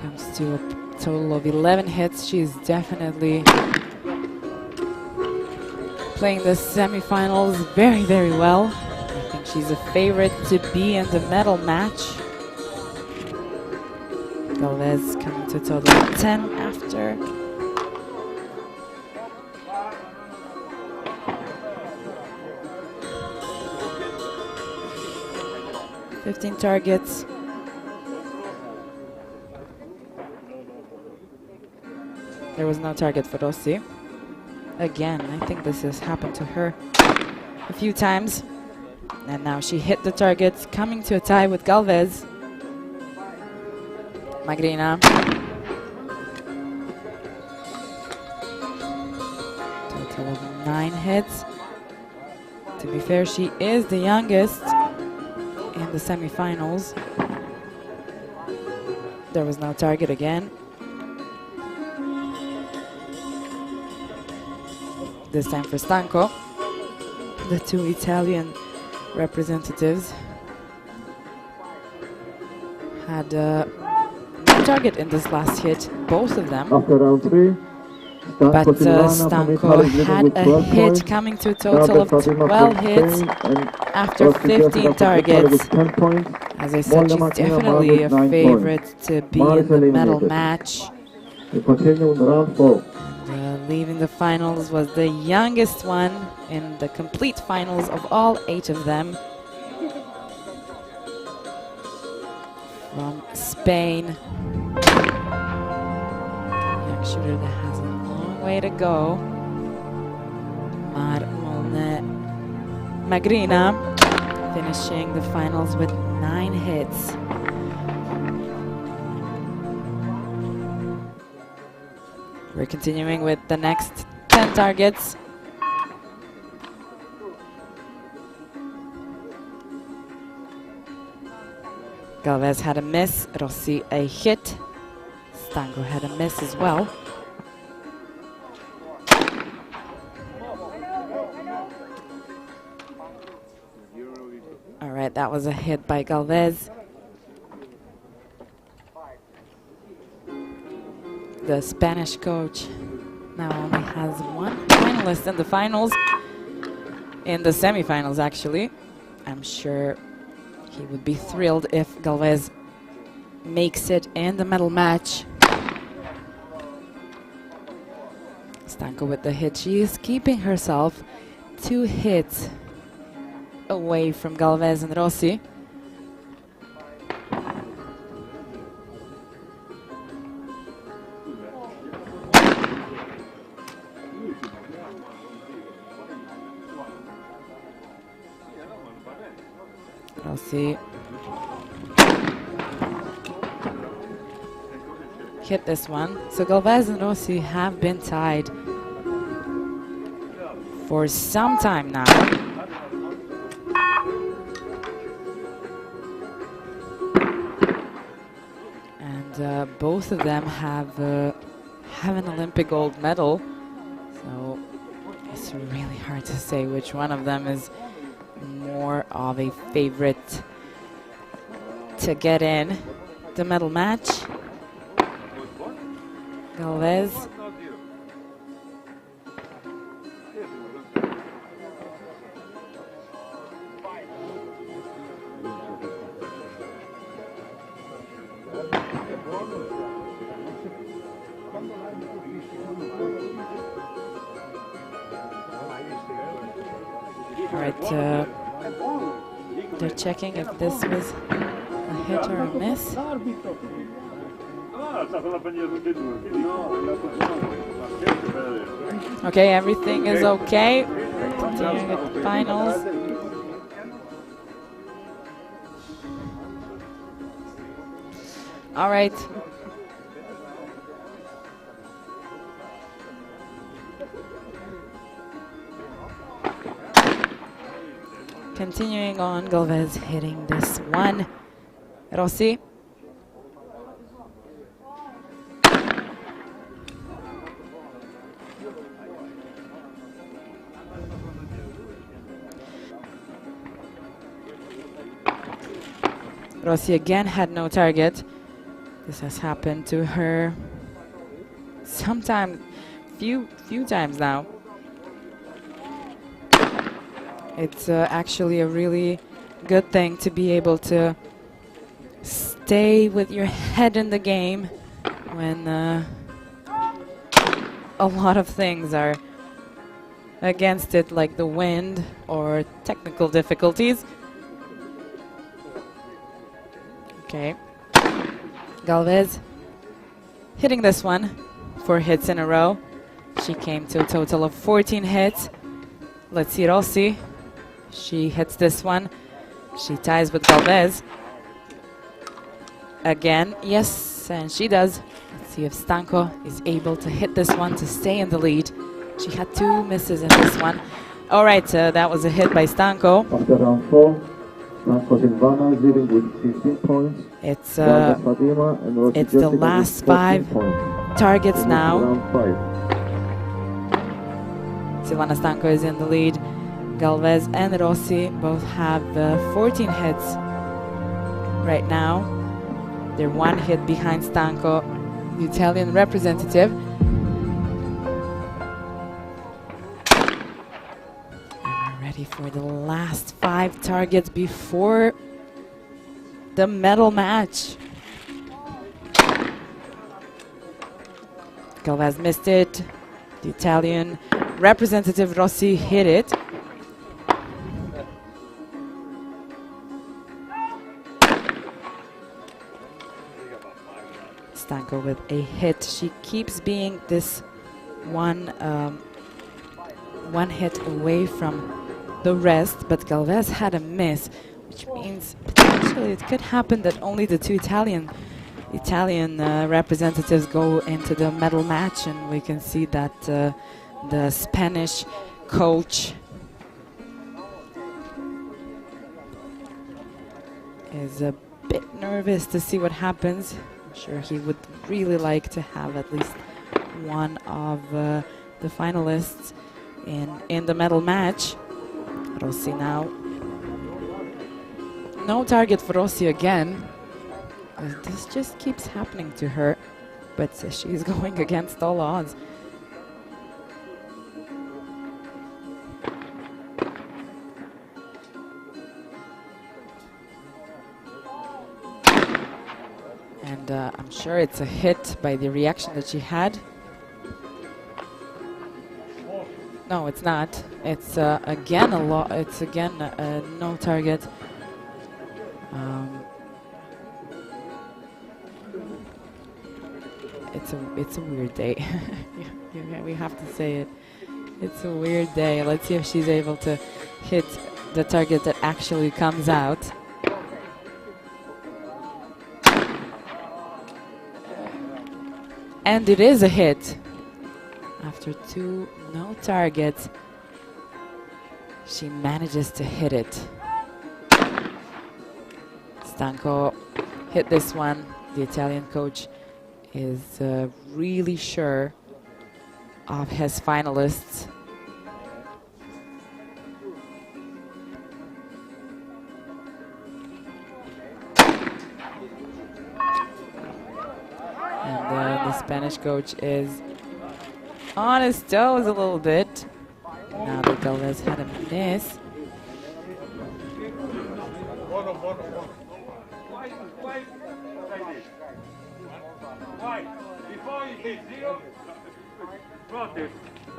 S1: comes to a total of 11 hits. She's definitely playing the semifinals very, very well. I think she's a favorite to be in the medal match. Galvez coming to a total of 10 after. "15 targets. There was no target for Rossi. Again, I think this has happened to her a few times. And now she hit the targets, coming to a tie with Galvez. Magrina. Total of 9 hits. To be fair, she is the youngest in the semifinals. There was no target again. this time for Stanco. The two Italian representatives had no target in this last hit, both of them.
S2: After round 3,
S1: But Stanco had a hit coming to a total of 12 hits after 15 targets. As I said, she's definitely a favorite to be in the medal match.
S2: We continue in round 4.
S1: Leaving the finals was the youngest one in the complete finals of all 8 of them. From Spain. Young shooter that has a long way to go. Magrina finishing the finals with 9 hits. We're continuing with the next 10 targets. Galvez had a miss, Rossi a hit. Stanco had a miss as well. All right, that was a hit by Galvez. The Spanish coach now only has 1 finalist in the finals, in the semifinals actually. I'm sure he would be thrilled if Galvez makes it in the medal match. Stanco with the hit. She is keeping herself 2 hits away from Galvez and Rossi. Rossi hit this one. So Galvez and Rossi have been tied for some time now. And both of them have an Olympic gold medal. So it's really hard to say which one of them is more of a favorite to get in the medal match. Galvez. All right, they're checking if this was a hit or a miss. Okay, everything is okay. Continuing with the finals. All right. Continuing on, Galvez hitting this one. Rossi. Rossi again had no target. This has happened to her sometime, few times now. It's actually a really good thing to be able to stay with your head in the game when a lot of things are against it, like the wind or technical difficulties. Okay. Galvez hitting this one 4 hits in a row. She came to a total of 14 hits. Let's see Rossi. She hits this one. She ties with Galvez. Again, yes, and she does. Let's see if Stanco is able to hit this one to stay in the lead. She had 2 misses in this one. All right, that was a hit by Stanco.
S2: After round 4, Stanco Silvana is leading with 15 points.
S1: It's the last 5 targets now. Silvana Stanko is in the lead. Galvez and Rossi both have 14 hits right now. They're one hit behind Stanko, the Italian representative. And we're ready for the last 5 targets before the medal match. Galvez missed it. The Italian representative Rossi hit it. Stanko with a hit. She keeps being this one hit away from the rest, but Galvez had a miss, which means potentially it could happen that only the 2 Italian representatives go into the medal match, and we can see that the Spanish coach is a bit nervous to see what happens. I'm sure he would really like to have at least one of the finalists in the medal match. Rossi now. No target for Rossi again. This just keeps happening to her, but she's going against all odds. And I'm sure it's a hit by the reaction that she had. No, it's not. It's again it's again no target. It's a weird day. Yeah, we have to say it. It's a weird day. Let's see if she's able to hit the target that actually comes out. And it is a hit. After 2 no targets, she manages to hit it. Stanko hit this one. The Italian coach is really sure of his finalists. And the Spanish coach is on his toes a little bit. Now that Galvez had a miss.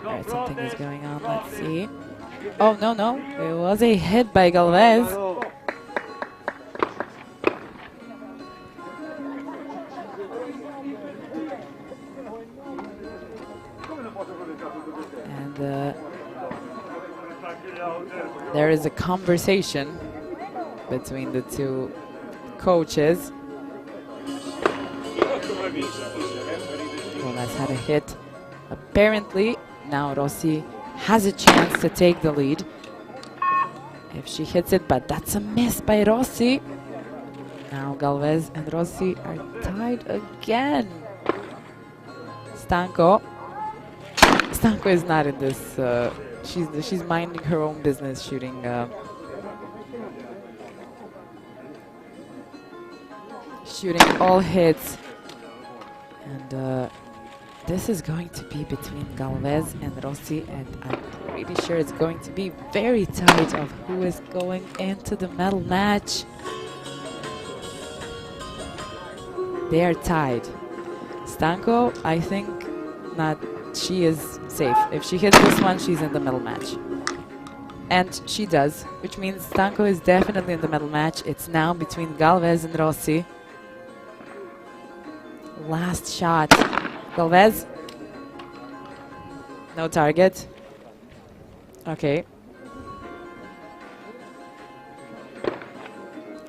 S1: Alright, something is going on. Let's see. Oh, no. It was a hit by Galvez. And there is a conversation between the 2 coaches. Galvez had a hit. Apparently, now Rossi has a chance to take the lead if she hits it, but that's a miss by Rossi. Now Galvez and Rossi are tied again. Stanko is not in this. She's minding her own business, shooting. Shooting all hits, and this is going to be between Galvez and Rossi, and I'm pretty sure it's going to be very tight of who is going into the medal match. They are tied. Stanko, I think not. She is safe. If she hits this one, she's in the medal match. And she does, which means Stanko is definitely in the medal match. It's now between Galvez and Rossi. Last shot. Galvez. No target. Okay.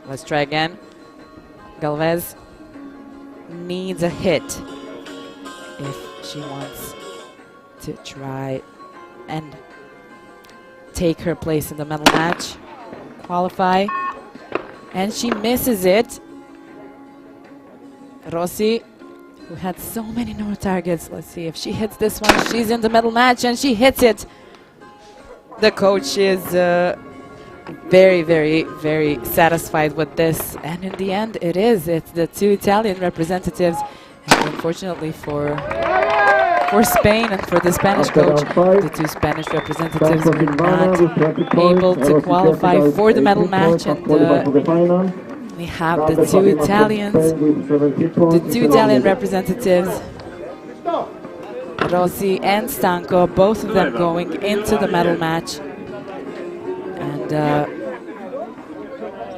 S1: Let's try again. Galvez needs a hit if she wants to try and take her place in the medal match, qualify, and she misses it. Rossi, who had so many no targets, let's see if she hits this one. She's in the medal match and she hits it. The coach is very, very, very satisfied with this, and in the end, it's the two Italian representatives, and unfortunately for Spain and for the Spanish coach, the two Spanish representatives were not able to qualify for the medal match, and we have the two Italian representatives, Rossi and Stanco, both of them going into the medal match, and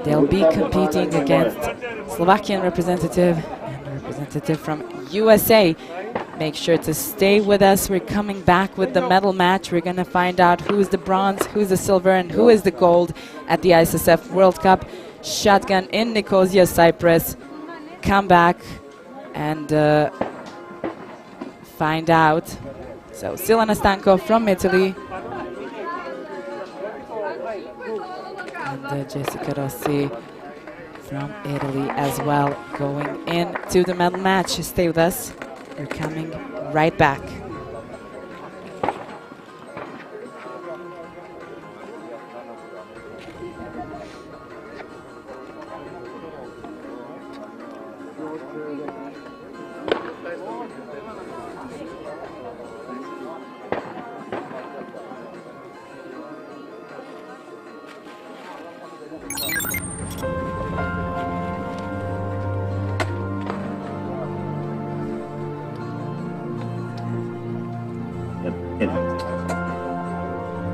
S1: they'll be competing against Slovakian representative and representative from USA. Make sure to stay with us. We're coming back with the medal match. We're going to find out who's the bronze, who's the silver, and who is the gold at the ISSF World Cup. Shotgun in Nicosia, Cyprus. Come back and find out. So Silana Stanco from Italy. And Jessica Rossi from Italy as well, going into the medal match. Stay with us. We're coming right back.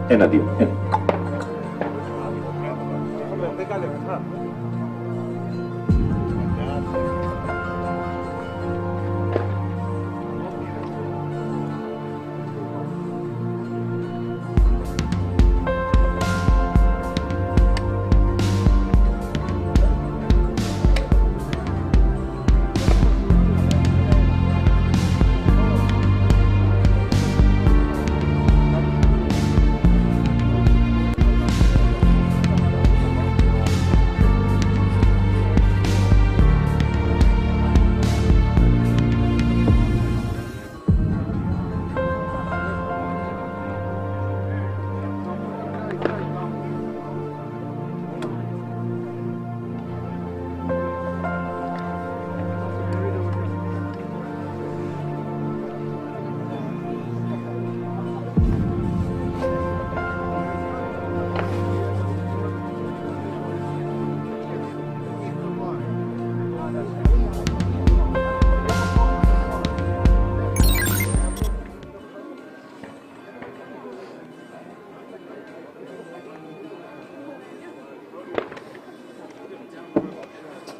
S7: En addio. En addio.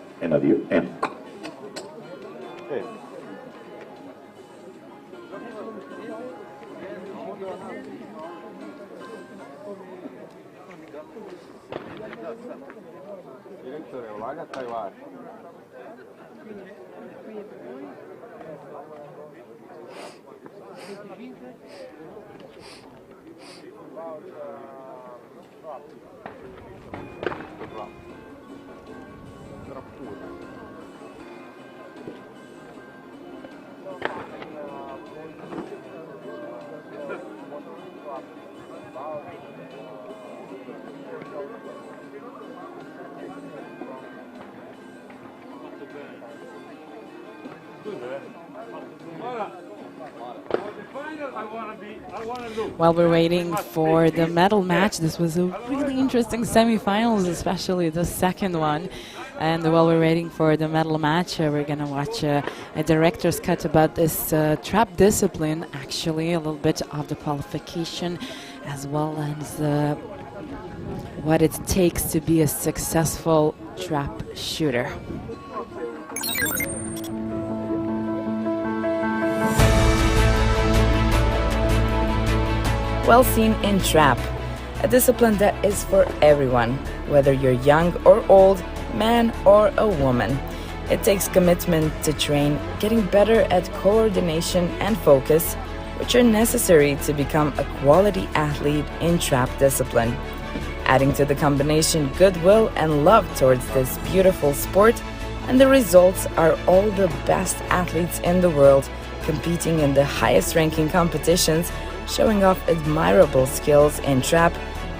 S5: Direktore, ulaga taj var.
S1: While we're waiting for the medal match, this was a really interesting semifinals, especially the second one. And while we're waiting for the medal match, we're going to watch a director's cut about this trap discipline, actually, a little bit of the qualification, as well as what it takes to be a successful trap shooter.
S8: Well seen in trap, a discipline that is for everyone, whether you're young or old, man or a woman. It takes commitment to train, getting better at coordination and focus, which are necessary to become a quality athlete in trap discipline. Adding to the combination goodwill and love towards this beautiful sport, and the results are all the best athletes in the world competing in the highest ranking competitions, showing off admirable skills in trap,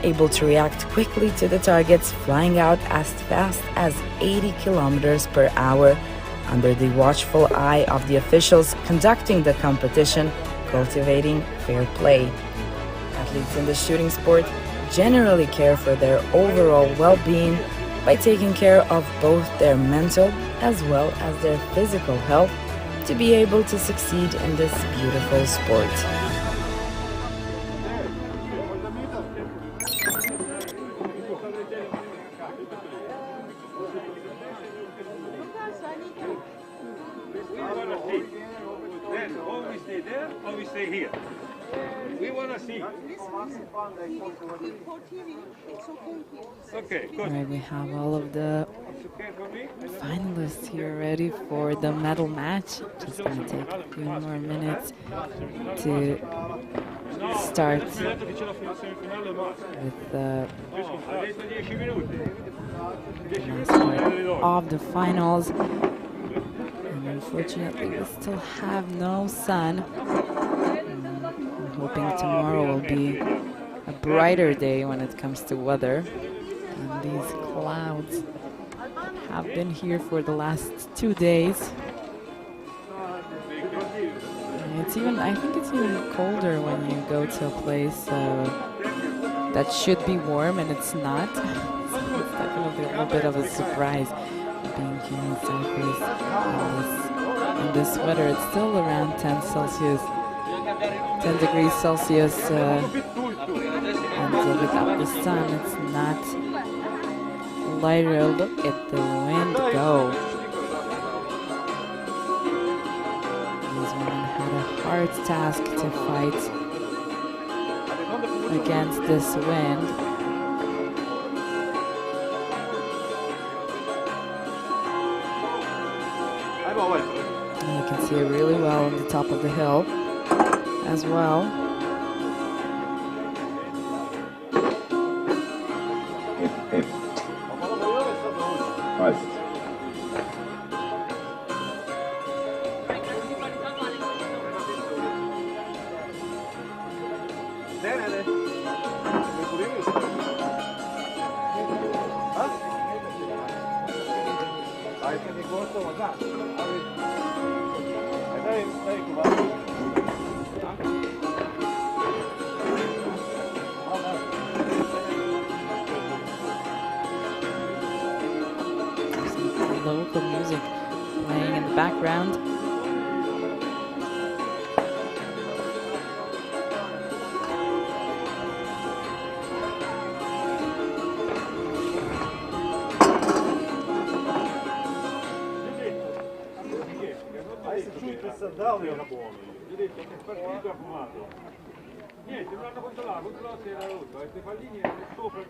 S8: able to react quickly to the targets, flying out as fast as 80 kilometers per hour under the watchful eye of the officials conducting the competition, cultivating fair play. Athletes in the shooting sport generally care for their overall well-being by taking care of both their mental as well as their physical health to be able to succeed in this beautiful sport.
S5: Or we stay here. We want to see. Okay, good.
S1: All right, we have all of the finalists here ready for the medal match. Just going to take a few more minutes to start with the last part of the finals. And unfortunately, we still have no sun. I'm hoping tomorrow will be a brighter day when it comes to weather. And these clouds have been here for the last 2 days. And it's even, I think it's even colder when you go to a place that should be warm and it's not. So it's definitely a little bit of a surprise being here in Cyprus in this weather. It's still around 10 degrees Celsius, and without the sun, it's not lighter. Look at the wind go. These women had a hard task to fight against this wind. And you can see it really well on the top of the hill as well.
S7: Nice.
S1: Local music playing in the background.
S5: Niente, non hanno controllato se era rotto, queste palline sopra il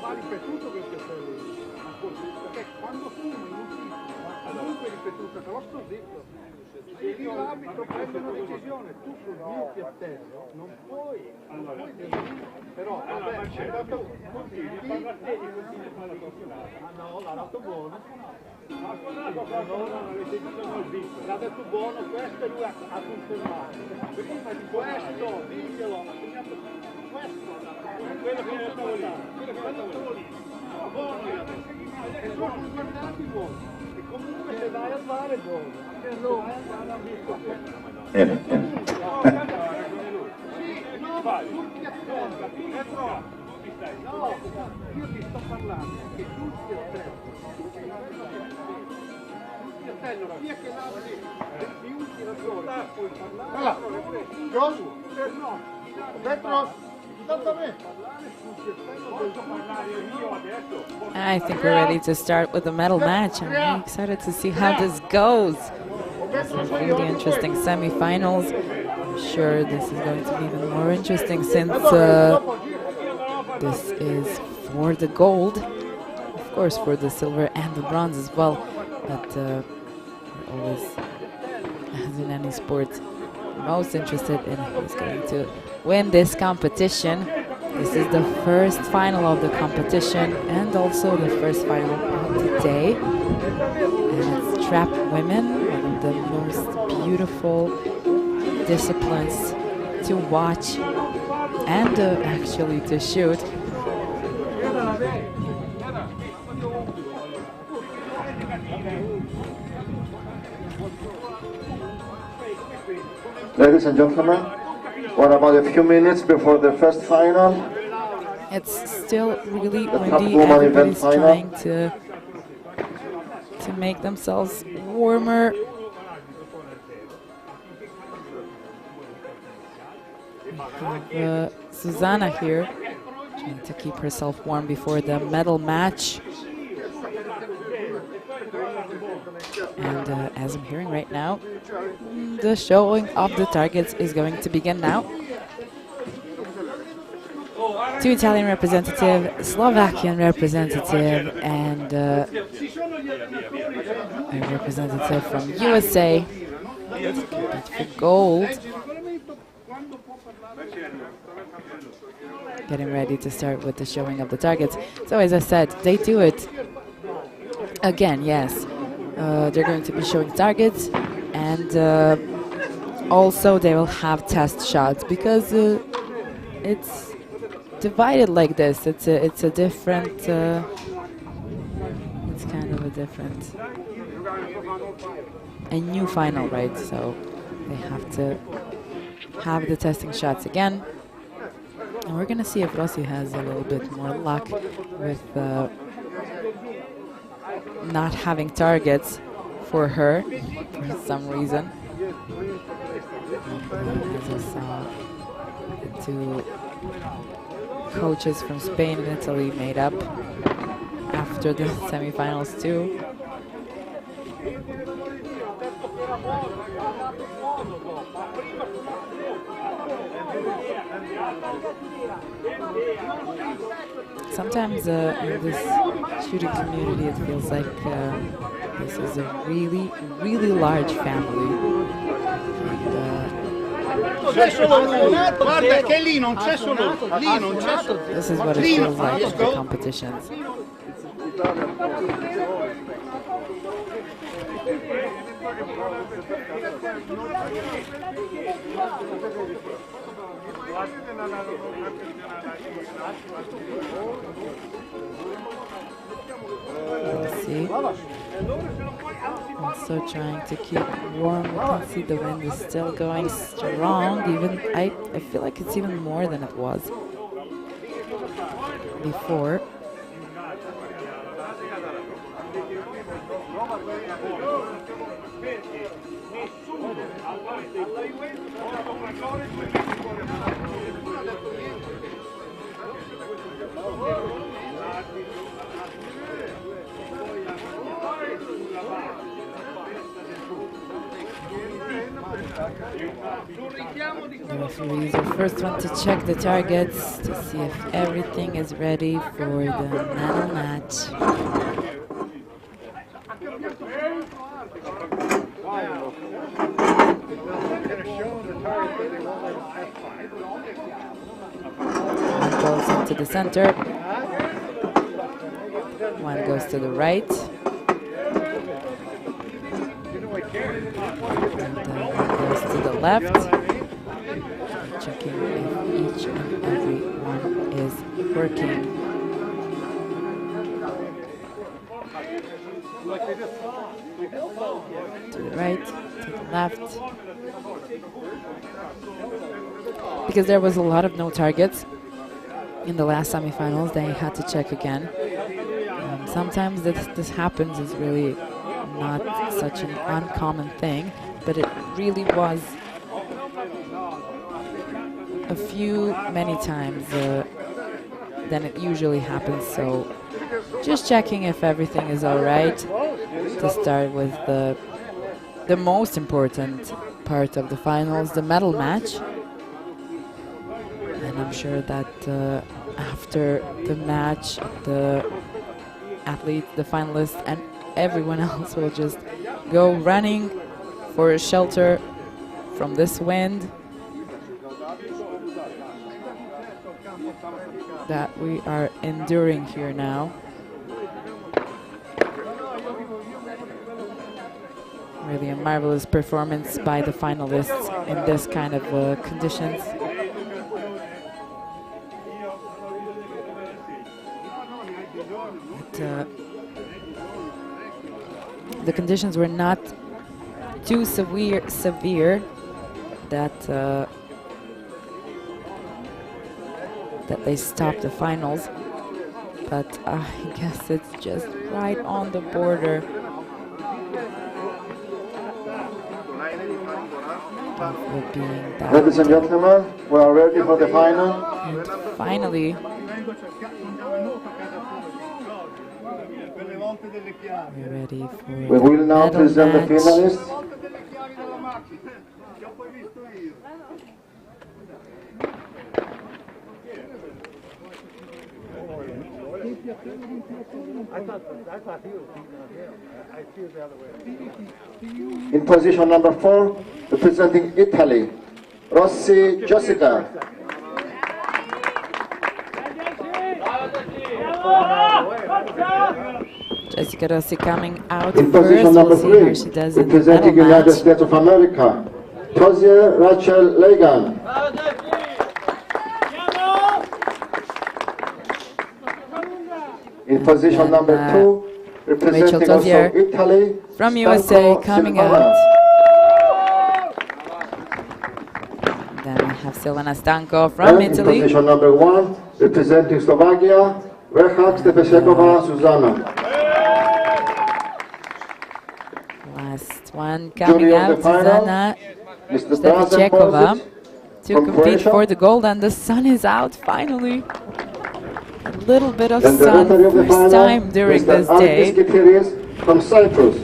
S3: Va ripetuto quel castello lì, perché quando fumo in ufficio, comunque ripetuto, però sto zitto. Io l'arbitro prende una decisione, tu sul mio piattello non puoi, però vabbè, è dato continui a parlare te e continui a fare la consolata. Ah no, l'ha dato buono. L'ha detto buono, questo lui ha confermato. Prima di questo, diglielo, ha segnato questo, quello che era tavolino, buono gli ha detto. E sono guardati buoni. E comunque se vai a fare buono. No, io ti sto parlando che tutti a te, sia che l'abbi di un tiratore, puoi parlare, Josu, no, Petros, da me.
S1: I think we're ready to start with the medal match. I'm really excited to see how this goes. Some really interesting semi-finals. I'm sure this is going to be even more interesting since this is for the gold. Of course, for the silver and the bronze as well. But we're always, as in any sport, most interested in who's going to win this competition. This is the first final of the competition and also the first final of the day. And it's trap women, one of the most beautiful disciplines to watch and actually to shoot.
S2: Ladies and gentlemen, we're about a few minutes before the first final.
S1: It's still really
S2: The top
S1: windy.
S2: woman
S1: Everybody's
S2: event
S1: trying
S2: final.
S1: to make themselves warmer. We have Susanna here trying to keep herself warm before the medal match. And as I'm hearing right now, the showing of the targets is going to begin now. Two Italian representative, Slovakian representative, and a representative from USA. For gold. Getting ready to start with the showing of the targets. So as I said, they do it again, yes. They're going to be showing targets, and also they will have test shots because it's divided like this. It's a different. It's kind of a different, a new final, right? So they have to have the testing shots again, and we're gonna see if Rossi has a little bit more luck with. Not having targets for her for some reason. As I saw, the two coaches from Spain and Italy made up after the semifinals too. Sometimes in this shooting community it feels like this is a really, really large family. This is what it feels like at the competitions. See, also trying to keep warm. You can see the wind is still going strong. Even I feel like it's even more than it was before. The referee is the first one to check the targets to see if everything is ready for the medal match. One goes into the center. One goes to the right. And one goes to the left. Checking if each and every one is working. To the right, to the left. Because there was a lot of no targets in the last semifinals, they had to check again. Sometimes this happens, is really not such an uncommon thing, but it really was many times than it usually happens. So just checking if everything is all right to start with the most important part of the finals, the medal match. And I'm sure that after the match, the athletes, the finalists, and everyone else will just go running for a shelter from this wind that we are enduring here now. Really a marvelous performance by the finalists in this kind of conditions. But, the conditions were not too severe that that they stopped the finals, but I guess it's just right on the border of it being that.
S2: Ladies and gentlemen, we are ready for the final.
S1: And finally, we're ready for
S2: We will now
S1: medal
S2: present the
S1: match.
S2: finalists. In position number 4, representing Italy, Rossi Jessica.
S1: Jessica Rossi coming out
S2: In
S1: first.
S2: position number
S1: We'll see how
S2: 3,
S1: she does in the medal
S2: representing United
S1: match.
S2: States of America, Tosia Rachel Legan. In position number 2, representing also
S1: Tozier
S2: Italy,
S1: from
S2: Stanko
S1: USA coming
S2: Silvana.
S1: out. Then we have Silvana Stanko from
S2: And
S1: Italy.
S2: in position number 1, representing Slovakia, Verhak Stefesekova Zuzana.
S1: Last one coming
S2: Jury of
S1: out,
S2: the final,
S1: Zuzana
S2: Mr.
S1: Stefesekova, to
S2: from
S1: compete
S2: Croatia.
S1: for the gold, and the sun is out finally. A little bit of
S2: And the
S1: sun,
S2: referee of the
S1: first
S2: final,
S1: time during
S2: Mr.
S1: this
S2: Alkis
S1: day.
S2: Gutierrez from Cyprus.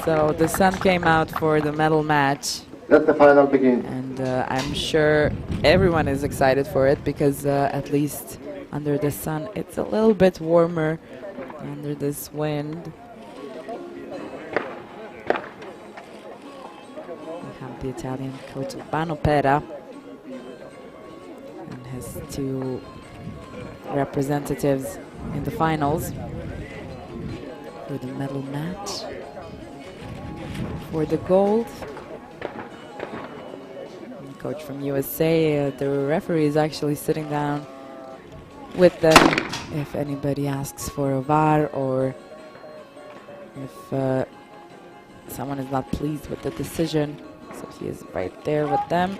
S1: So the sun came out for the medal match.
S2: Let the final begin.
S1: And I'm sure everyone is excited for it because at least under the sun it's a little bit warmer under this wind. We have the Italian coach Bano Pera and his two representatives in the finals for the medal match. For the gold, coach from USA, the referee is actually sitting down with them if anybody asks for a VAR or if someone is not pleased with the decision. So he is right there with them.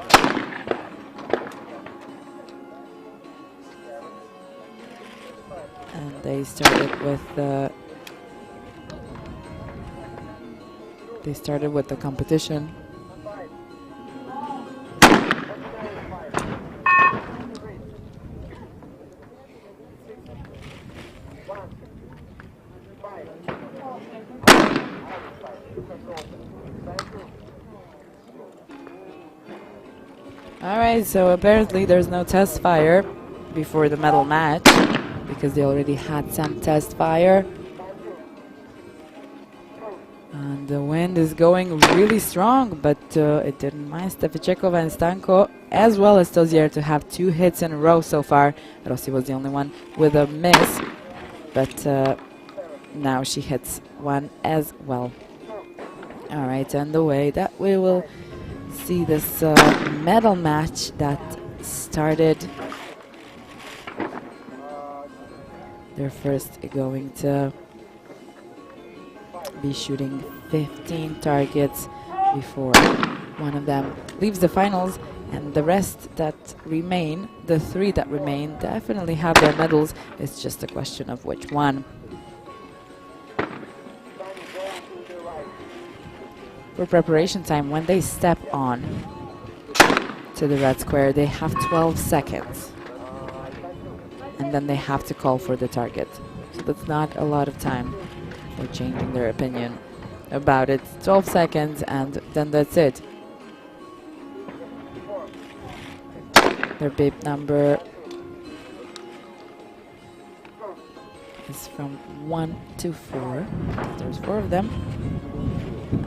S1: And they started with the competition. Alright, so apparently there's no test fire before the medal match because they already had some test fire. And the wind is going really strong, but it didn't mind Stefichekova and Stanko, as well as Tozier, to have 2 hits in a row so far. Rossi was the only one with a miss, but now she hits one as well. Alright, and the way that we will see this medal match that started. They're first going to be shooting 15 targets before one of them leaves the finals, and the rest that remain, the 3 that remain, definitely have their medals. It's just a question of which one. For preparation time, when they step on to the red square, they have 12 seconds. And then they have to call for the target. So that's not a lot of time for changing their opinion about it. 12 seconds and then that's it. Their beep number is from 1 to 4. There's 4 of them.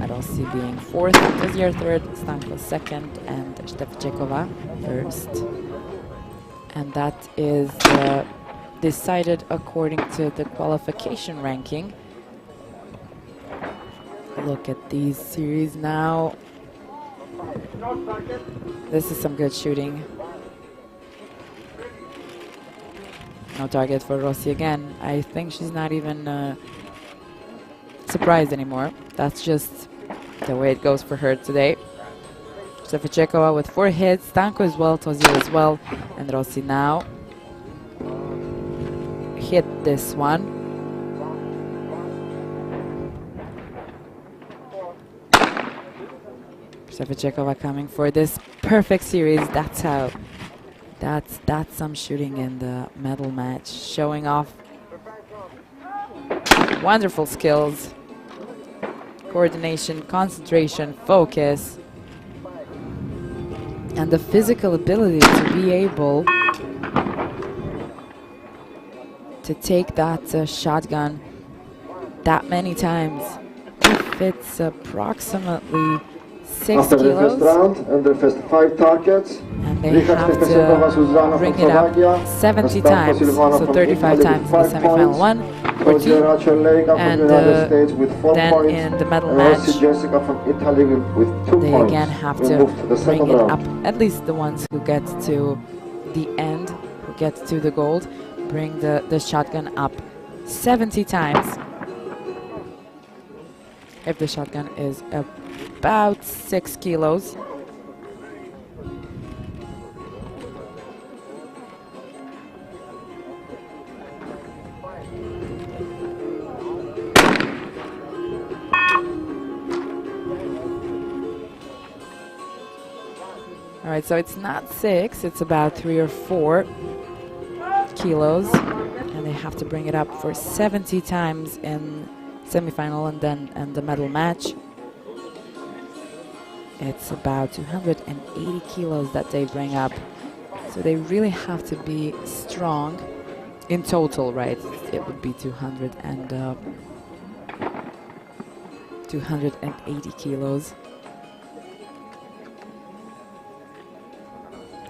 S1: Rossi being 4th, Tozier 3rd, Stanko 2nd, and Stefichekova 1st. And that is decided according to the qualification ranking. Look at these series now. This is some good shooting. No target for Rossi again. I think she's not even surprised anymore. That's just the way it goes for her today. Stefichekova with 4 hits, Stanko as well, Tozier as well, and Rossi now hit this one. Stefichekova coming for this perfect series. That's how. That's some shooting in the medal match, showing off wonderful skills, coordination, concentration, focus, and the physical ability to be able to take that shotgun that many times. If it's approximately 6
S2: After
S1: kilos,
S2: the first round and the first 5 targets,
S1: and they have to bring it up 70 times, so 35 times in the semi-final 1, 14, and then in the medal match, they again have to bring it up. At least the ones who get to the end, who get to the gold, bring the shotgun up 70 times. If the shotgun is about 6 kilos. All right, so it's not 6, it's about 3 or 4 kilos, and they have to bring it up for 70 times in semifinal and then in the medal match. It's about 280 kilos that they bring up. So they really have to be strong in total, right? It would be 280 kilos.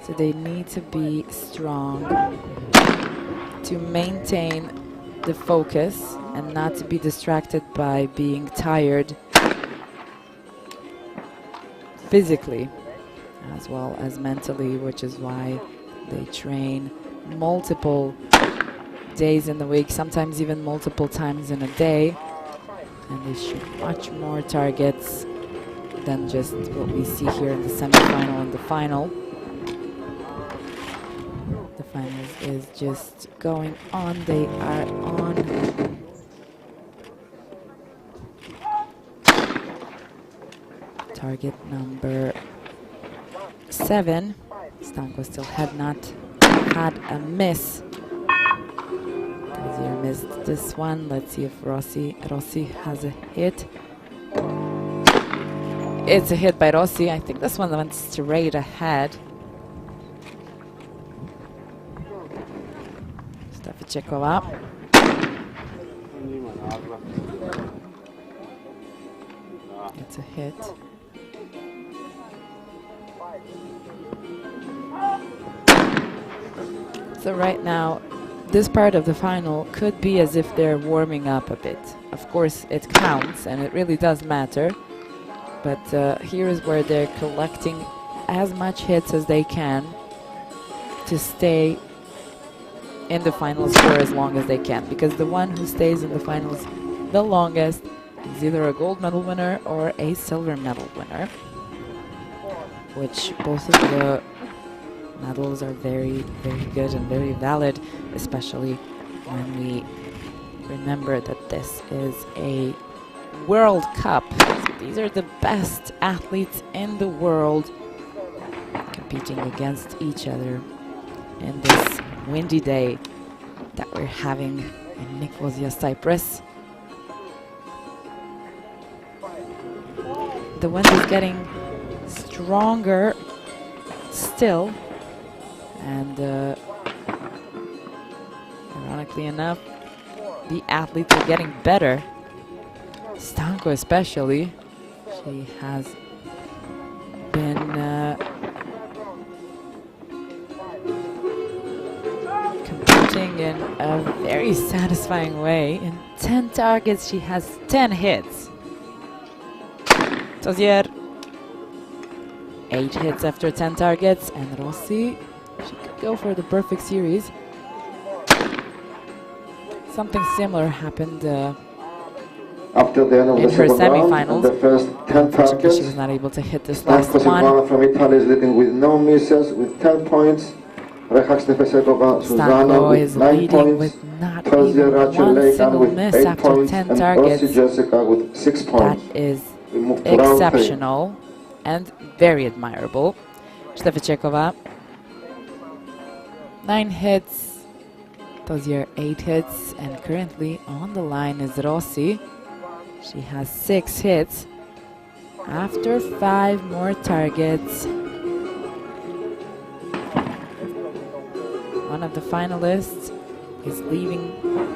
S1: So they need to be strong to maintain the focus and not to be distracted by being tired physically as well as mentally, which is why they train multiple days in the week, sometimes even multiple times in a day, and they shoot much more targets than just what we see here in the semi-final and the final. The finals is just going on. They are on. Target number 7. Stanko still had not had a miss. Tozier missed this one. Let's see if Rossi has a hit. it's a hit by Rossi. I think this one went straight ahead. Steficekova. It's a hit. So right now, this part of the final could be as if they're warming up a bit. Of course, it counts, and it really does matter. But here is where they're collecting as much hits as they can to stay in the finals for as long as they can. Because the one who stays in the finals the longest is either a gold medal winner or a silver medal winner. Which both of the medals are very, very good and very valid, especially when we remember that this is a World Cup. So these are the best athletes in the world competing against each other in this windy day that we're having in Nicosia, Cyprus. The wind is getting stronger still, and ironically enough, the athletes are getting better. Stanko especially, she has been competing in a very satisfying way. In 10 targets, she has 10 hits. Tozier, 8 hits after 10 targets, and Rossi, she could go for the perfect series. Something similar happened
S2: after the end of
S1: in
S2: the
S1: her
S2: second round,
S1: semifinals.
S2: the first 10 targets.
S1: She was not able to hit this last
S2: Stanko
S1: one.
S2: from Italy is leading with no misses with 10 points. Steficekova,
S1: Stanko is
S2: 9
S1: leading
S2: points.
S1: with not
S2: Tozier
S1: even one single
S2: with
S1: miss
S2: 8
S1: after
S2: points,
S1: 10
S2: and
S1: targets.
S2: Rossi Jessica with 6
S1: That
S2: points.
S1: is
S2: We move to round 3.
S1: exceptional and very admirable. Steficekova, 9 hits. Tozier 8 hits, and currently on the line is Rossi. She has 6 hits after 5 more targets. One of the finalists is leaving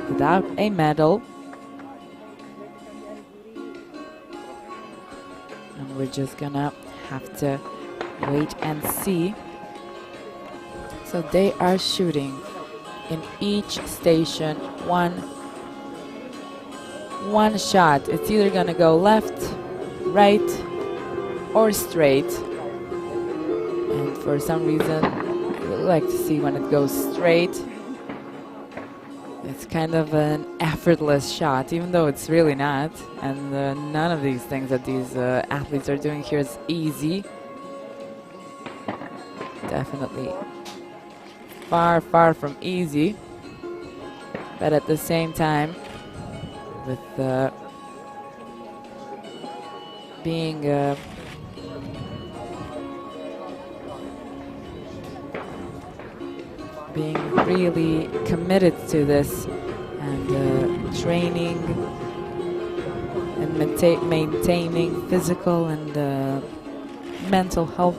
S1: without a medal. And we're just gonna have to wait and see. So they are shooting in each station one shot. It's either gonna go left, right, or straight. And for some reason, I really like to see when it goes straight. It's kind of an effortless shot, even though it's really not. And none of these things that these athletes are doing here is easy. Definitely far, far from easy. But at the same time, with being really committed to this and training and maintaining physical and mental health,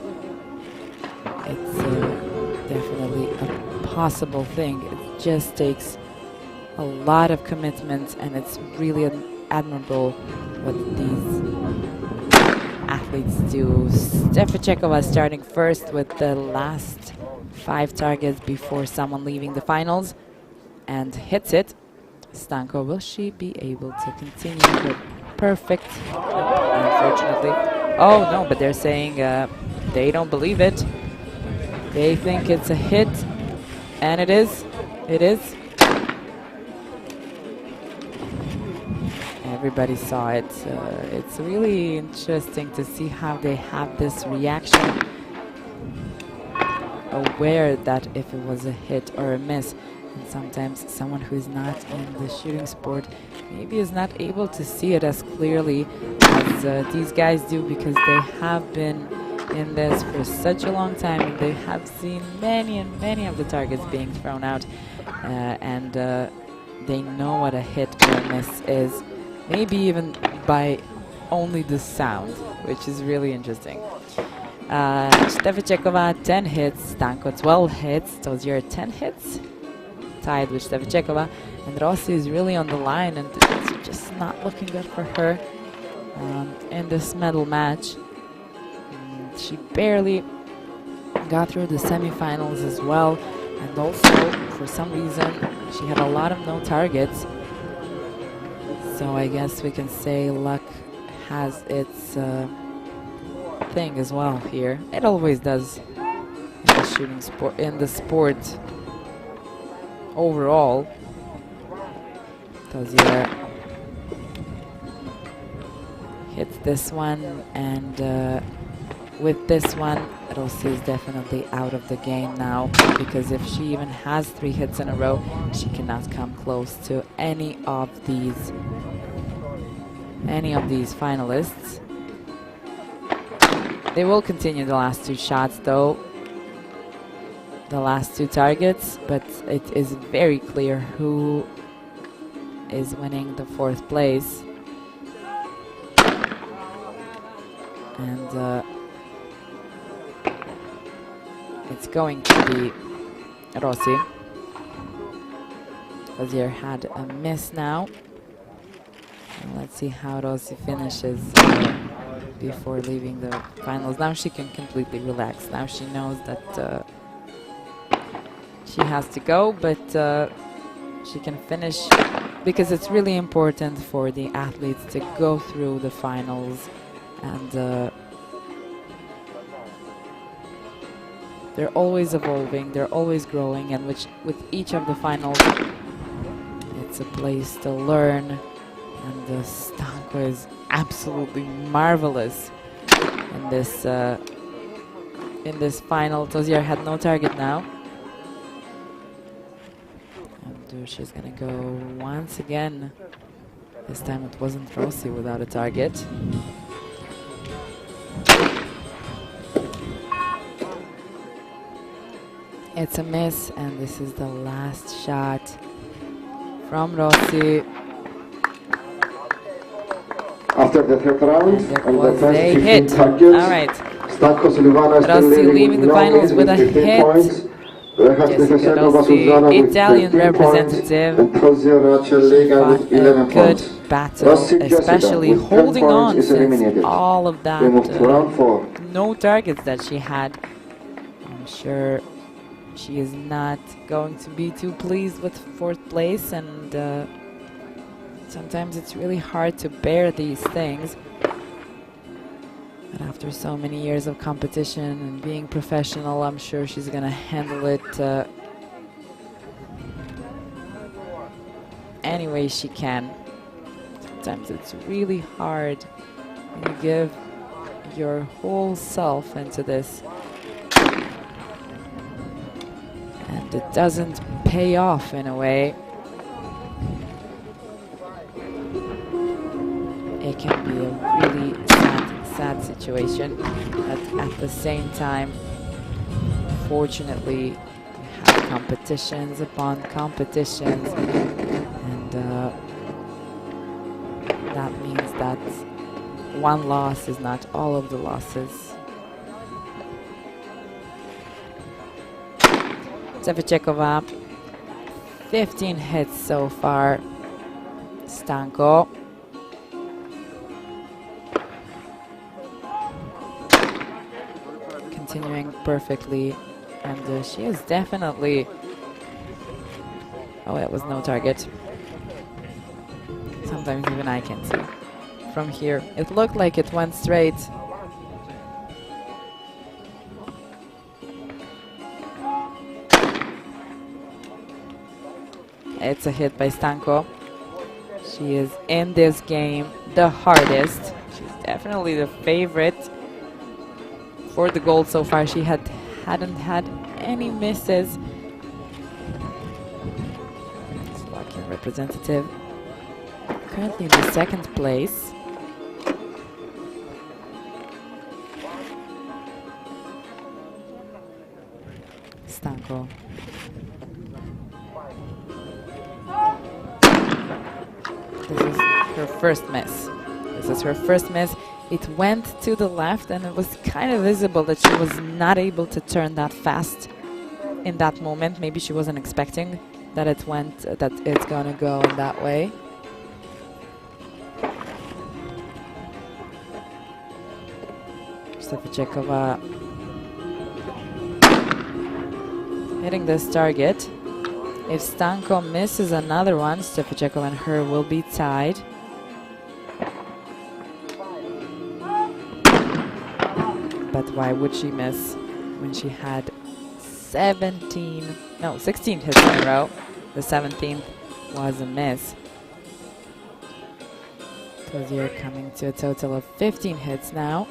S1: it's definitely a possible thing. It just takes a lot of commitment, and it's really admirable what these athletes do. Steficekova starting first with the last 5 targets before someone leaving the finals and hits it. Stanko, will she be able to continue her perfect? Unfortunately. Oh no, but they're saying they don't believe it. They think it's a hit, and it is. It is. Everybody saw it. It's really interesting to see how they have this reaction, aware that if it was a hit or a miss. And sometimes someone who's not in the shooting sport maybe is not able to see it as clearly as these guys do, because they have been in this for such a long time, and they have seen many and many of the targets being thrown out, and they know what a hit or a miss is. Maybe even by only the sound. which is really interesting. Stevichekova 10 hits, Stanko 12 hits, Dozier 10 hits, tied with Stevichekova, and Rossi is really on the line, and it's just not looking good for her in this medal match. She barely got through the semifinals as well, and also for some reason she had a lot of no targets. So I guess we can say luck has its thing as well here. It always does in the shooting sport, in the sport overall. Dozier hits this one, and with this one, Rossi is definitely out of the game now, because if she even has 3 hits in a row, she cannot come close to any of these finalists. They will continue the last 2 shots though, the last 2 targets, but it is very clear who is winning the 4th place. And it's going to be Rossi. Dozier had a miss now. And let's see how Rossi finishes before leaving the finals. Now she can completely relax. Now she knows that she has to go, but she can finish, because it's really important for the athletes to go through the finals, and they're always evolving, they're always growing, and with each of the finals, it's a place to learn. And Stanko is absolutely marvelous in this final. Dozier had no target now, and she's gonna go once again. This time it wasn't Rossi without a target. It's a miss, and this is the last shot from Rossi.
S2: After the 3rd round,
S1: And
S2: the
S1: it was
S2: first
S1: a
S2: 15
S1: hit.
S2: targets,
S1: All right.
S2: Stanko Silvana is still
S1: Rossi
S2: leading
S1: leaving the
S2: no
S1: finals
S2: lead
S1: with a
S2: 15
S1: hit.
S2: points.
S1: Jessica Rossi, Italian representative,
S2: and Dozier Racellega with 11
S1: good
S2: points.
S1: battle,
S2: Rossi Jessica
S1: especially
S2: with 10
S1: holding on
S2: points is
S1: since
S2: eliminated.
S1: all of that
S2: We move to round 4.
S1: no targets that she had. I'm sure she is not going to be too pleased with 4th place, and sometimes it's really hard to bear these things. But after so many years of competition and being professional, I'm sure she's gonna handle it any way she can. Sometimes it's really hard when you give your whole self into this, and it doesn't pay off in a way. It can be a really sad situation, but at the same time, fortunately, we have competitions upon competitions, and that means that one loss is not all of the losses. Stevichekova, 15 hits so far. Stanko, continuing perfectly, and she is definitely... Oh, that was no target. Sometimes even I can see from here. It looked like it went straight. It's a hit by Stanko. She is in this game the hardest. She's definitely the favorite for the gold so far. She hadn't had any misses. Slovakian representative, currently in the 2nd place. Stanko. This is her first miss. The This is her first miss. It went to the left, and it was kind of visible that she was not able to turn that fast in that moment. Maybe she wasn't expecting that it went, that it's gonna go in that way. Stefačekova hitting this target. If Stanko misses another one, Stefačekova and her will be tied. But why would she miss when she had 16 hits in a row? The 17th was a miss. Tozier coming to a total of 15 hits now.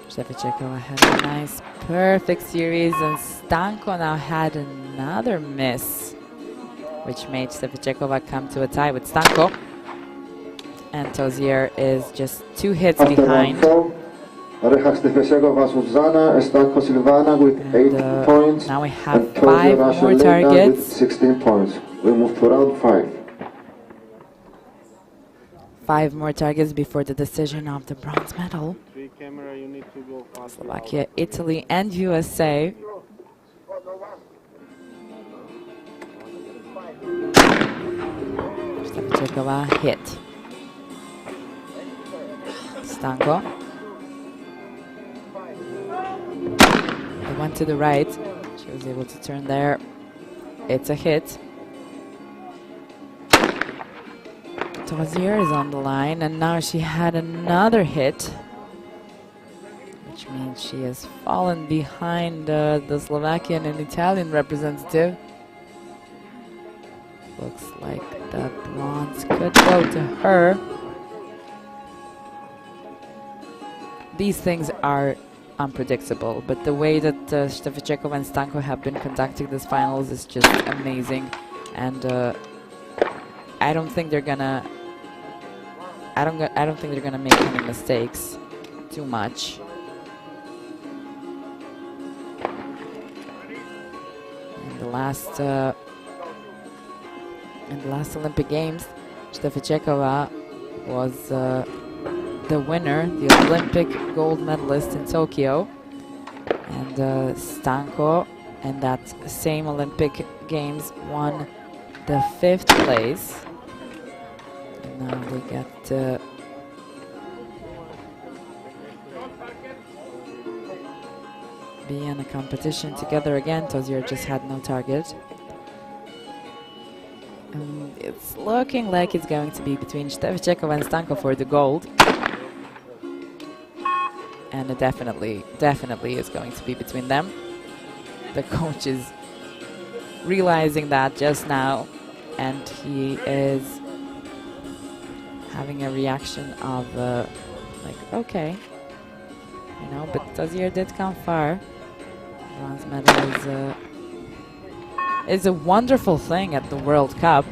S1: Stefačekova had a nice, perfect series, and Stanko now had another miss, which made Stefačekova come to a tie with Stanko. And Tozier is just 2 hits behind.
S2: Points.
S1: Now we have 5 more targets.
S2: 16 points. We move to round 5.
S1: 5 more targets before the decision of the bronze medal.
S3: Camera, you need to go faster.
S1: Slovakia, Italy, and USA. Stefačekova hit. Stanko. It went to the right. She was able to turn there. It's a hit. Tozier is on the line, and now she had another hit, which means she has fallen behind the Slovakian and Italian representative. Looks like the bronze could go to her. These things are unpredictable, but the way that Stefačekova and Stanko have been conducting these finals is just amazing, and I don't think they're gonna. I don't think they're gonna make any mistakes too much. In the last Olympic Games, Stefačekova was the winner, the Olympic gold medalist in Tokyo, and Stanko in that same Olympic Games won the 5th place. And now they get to be in a competition together again. Tozier just had no target. It's looking like it's going to be between Stefačekova and Stanko for the gold. And it definitely is going to be between them. The coach is realizing that just now, and he is having a reaction of like, okay, you know, but Tozier did come far. Bronze medal is a wonderful thing at the World Cup.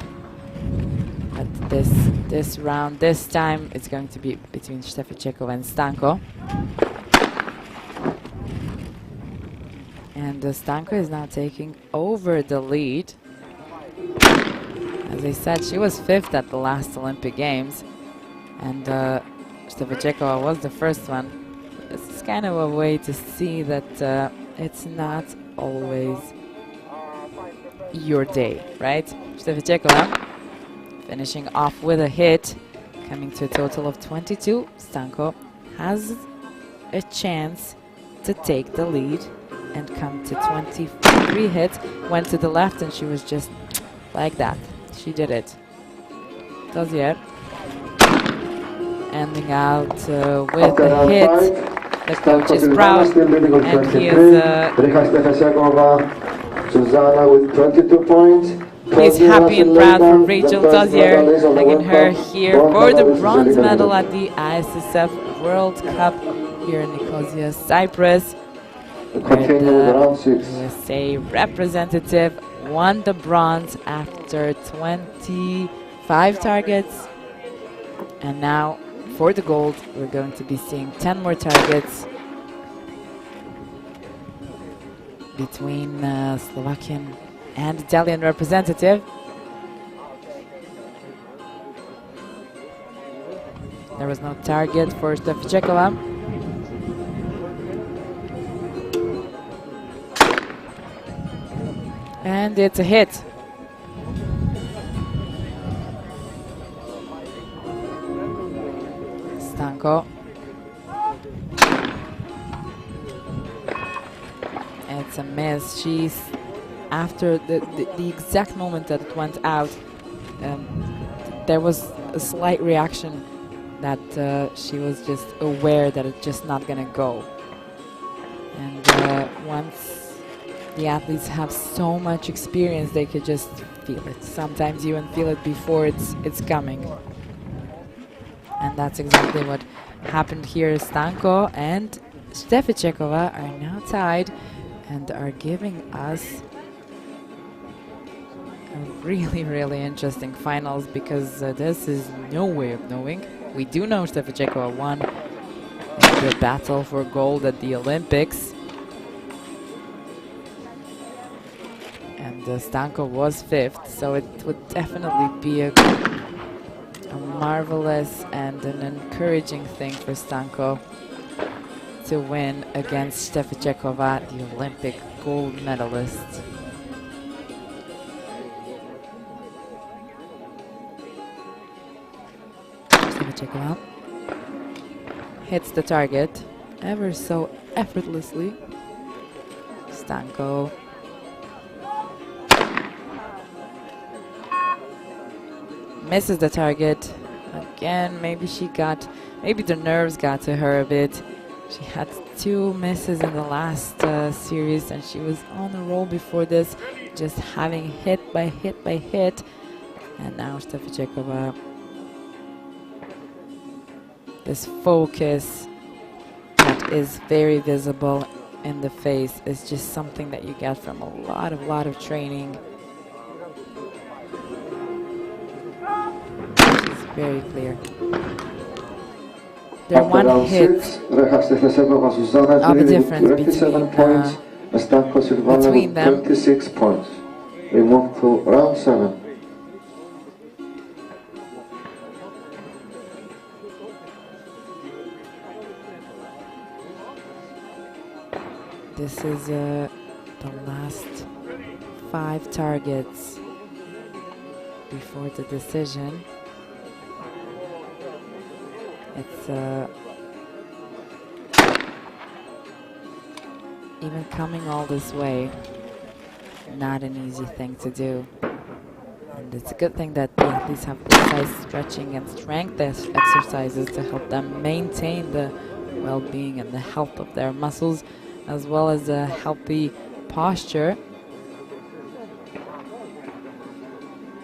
S1: But this round, this time, it's going to be between Stefačekova and Stanko. And Stanko is now taking over the lead. As I said, she was 5th at the last Olympic Games, and Stefačekova was the first one. This is kind of a way to see that it's not always your day, right? Stefačekova finishing off with a hit, coming to a total of 22. Stanko has a chance to take the lead and come to 23 hits. Went to the left, and she was just like that. She did it. Tozier ending out with a hit. The coach is proud, and he is
S2: with 22 points.
S1: He's happy and proud for Rachel Tozier, taking her here for the bronze medal at the ISSF World Cup here in Nicosia, Cyprus. Where the USA representative won the bronze after 25 targets, And now for the gold, we're going to be seeing 10 more targets between Slovakian and Italian representative. There was no target for Steficekova. And it's a hit. Stanko. It's a miss. She's after the exact moment that it went out, there was a slight reaction that she was just aware that it's just not gonna go. And once the athletes have so much experience, they could just feel it. Sometimes you even feel it before it's coming. And that's exactly what happened here. Stanko and Steficekova are now tied and are giving us a really, really interesting finals, because this is no way of knowing. We do know Steficekova won the battle for gold at the Olympics. And Stanko was 5th, so it would definitely be a marvelous and an encouraging thing for Stanko to win against Steficekova, the Olympic gold medalist. Steficekova hits the target ever so effortlessly. Stanko misses the target again. Maybe the nerves got to her a bit. She had 2 misses in the last series, and she was on a roll before this, just having hit by hit by hit. And now Steficekova, this focus that is very visible in the face is just something that you get from a lot of training. Very clear. They're one hit of a difference between them.
S2: 26 points. We move to round 7.
S1: This is the last 5 targets before the decision. It's even coming all this way, not an easy thing to do. And it's a good thing that the athletes have precise stretching and strength exercises to help them maintain the well-being and the health of their muscles, as well as a healthy posture.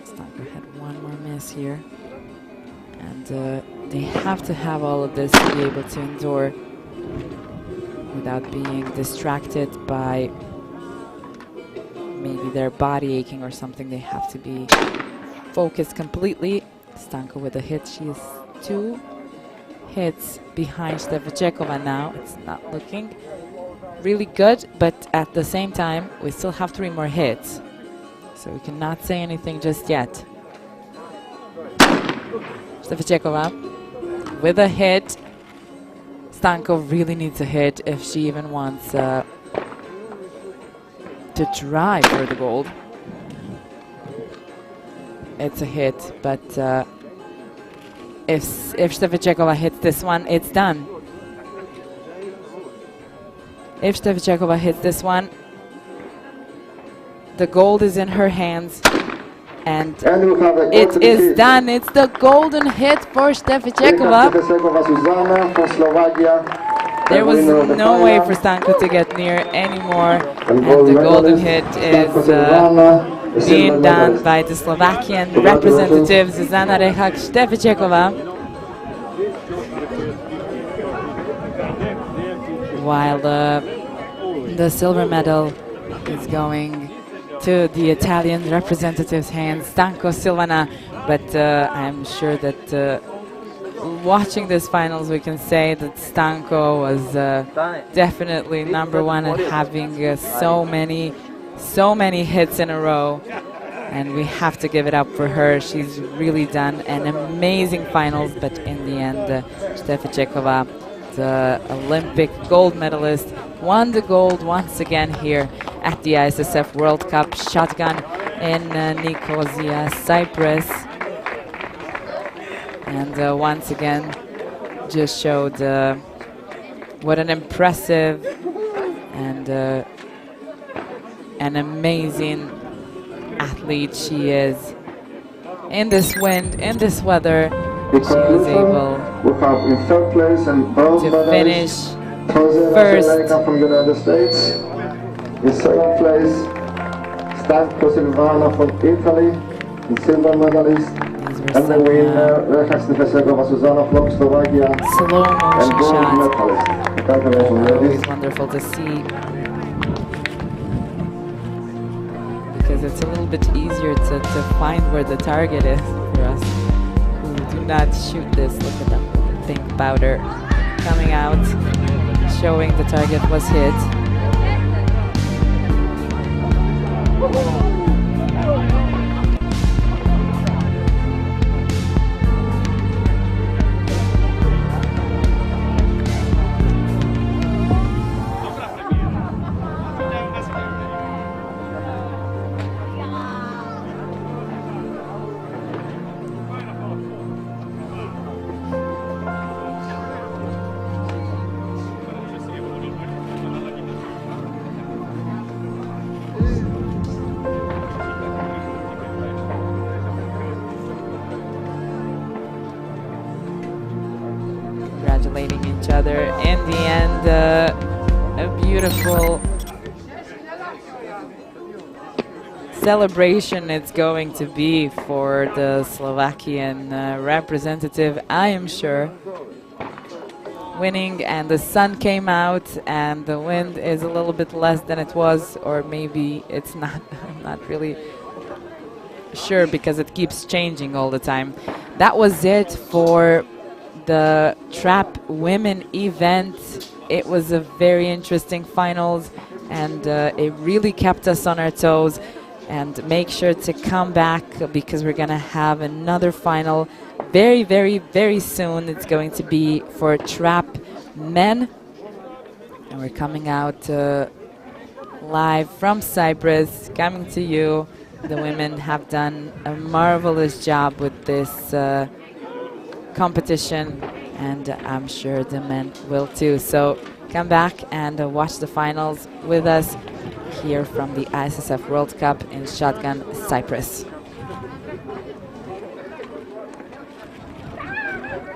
S1: Stanko had one more miss here. And they have to have all of this to be able to endure without being distracted by maybe their body aching or something. They have to be focused completely. Stanko with a hit. She is 2 hits behind Steficekova now. It's not looking really good, but at the same time, we still have 3 more hits. So we cannot say anything just yet. Steficekova with a hit. Stanko really needs a hit if she even wants to try for the gold. It's a hit, but if Steficekova hits this one, it's done. If Steficekova hits this one, the gold is in her hands. And it is done. It's the golden hit for Steficekova. There was no way for Stanko to get near anymore. And the golden hit is being done by the Slovakian representative, Zuzana Rehak-Steficekova. While the silver medal is going to the Italian representative's hands, Stanko Silvana, but I'm sure that watching this finals, we can say that Stanko was definitely number one and having so many hits in a row. And we have to give it up for her. She's really done an amazing finals, but in the end, Steffi Cekova, the Olympic gold medalist, won the gold once again here at the ISSF World Cup shotgun in Nicosia, Cyprus. And once again, just showed what an impressive and an amazing athlete she is. In this wind, in this weather, she was able
S2: we have in third place and bronze
S1: to
S2: medalist
S1: finish
S2: first
S1: first.
S2: from the United States. In second place, Stanko Silvana from Italy, the silver medalist.
S1: These were
S2: And the
S1: some
S2: winner, Recha Stefesegova Susanna from Slovakia,
S1: slow
S2: and
S1: motion
S2: gold
S1: shots.
S2: medalist. Congratulations, ladies.
S1: Always wonderful to see, because it's a little bit easier to find where the target is for us who do not shoot this. Look at that pink powder coming out, showing the target was hit. Congratulating each other. In the end, a beautiful celebration it's going to be for the Slovakian representative, I am sure. Winning, and the sun came out and the wind is a little bit less than it was, or maybe it's not. I'm not really sure because it keeps changing all the time. That was it for the trap women event. It was a very interesting finals, and it really kept us on our toes. And make sure to come back because we're gonna have another final very, very, very soon. It's going to be for trap men, and we're coming out live from Cyprus, coming to you. The women have done a marvelous job with this competition, and I'm sure the men will too. So come back and watch the finals with us here from the ISSF World Cup in Shotgun, Cyprus.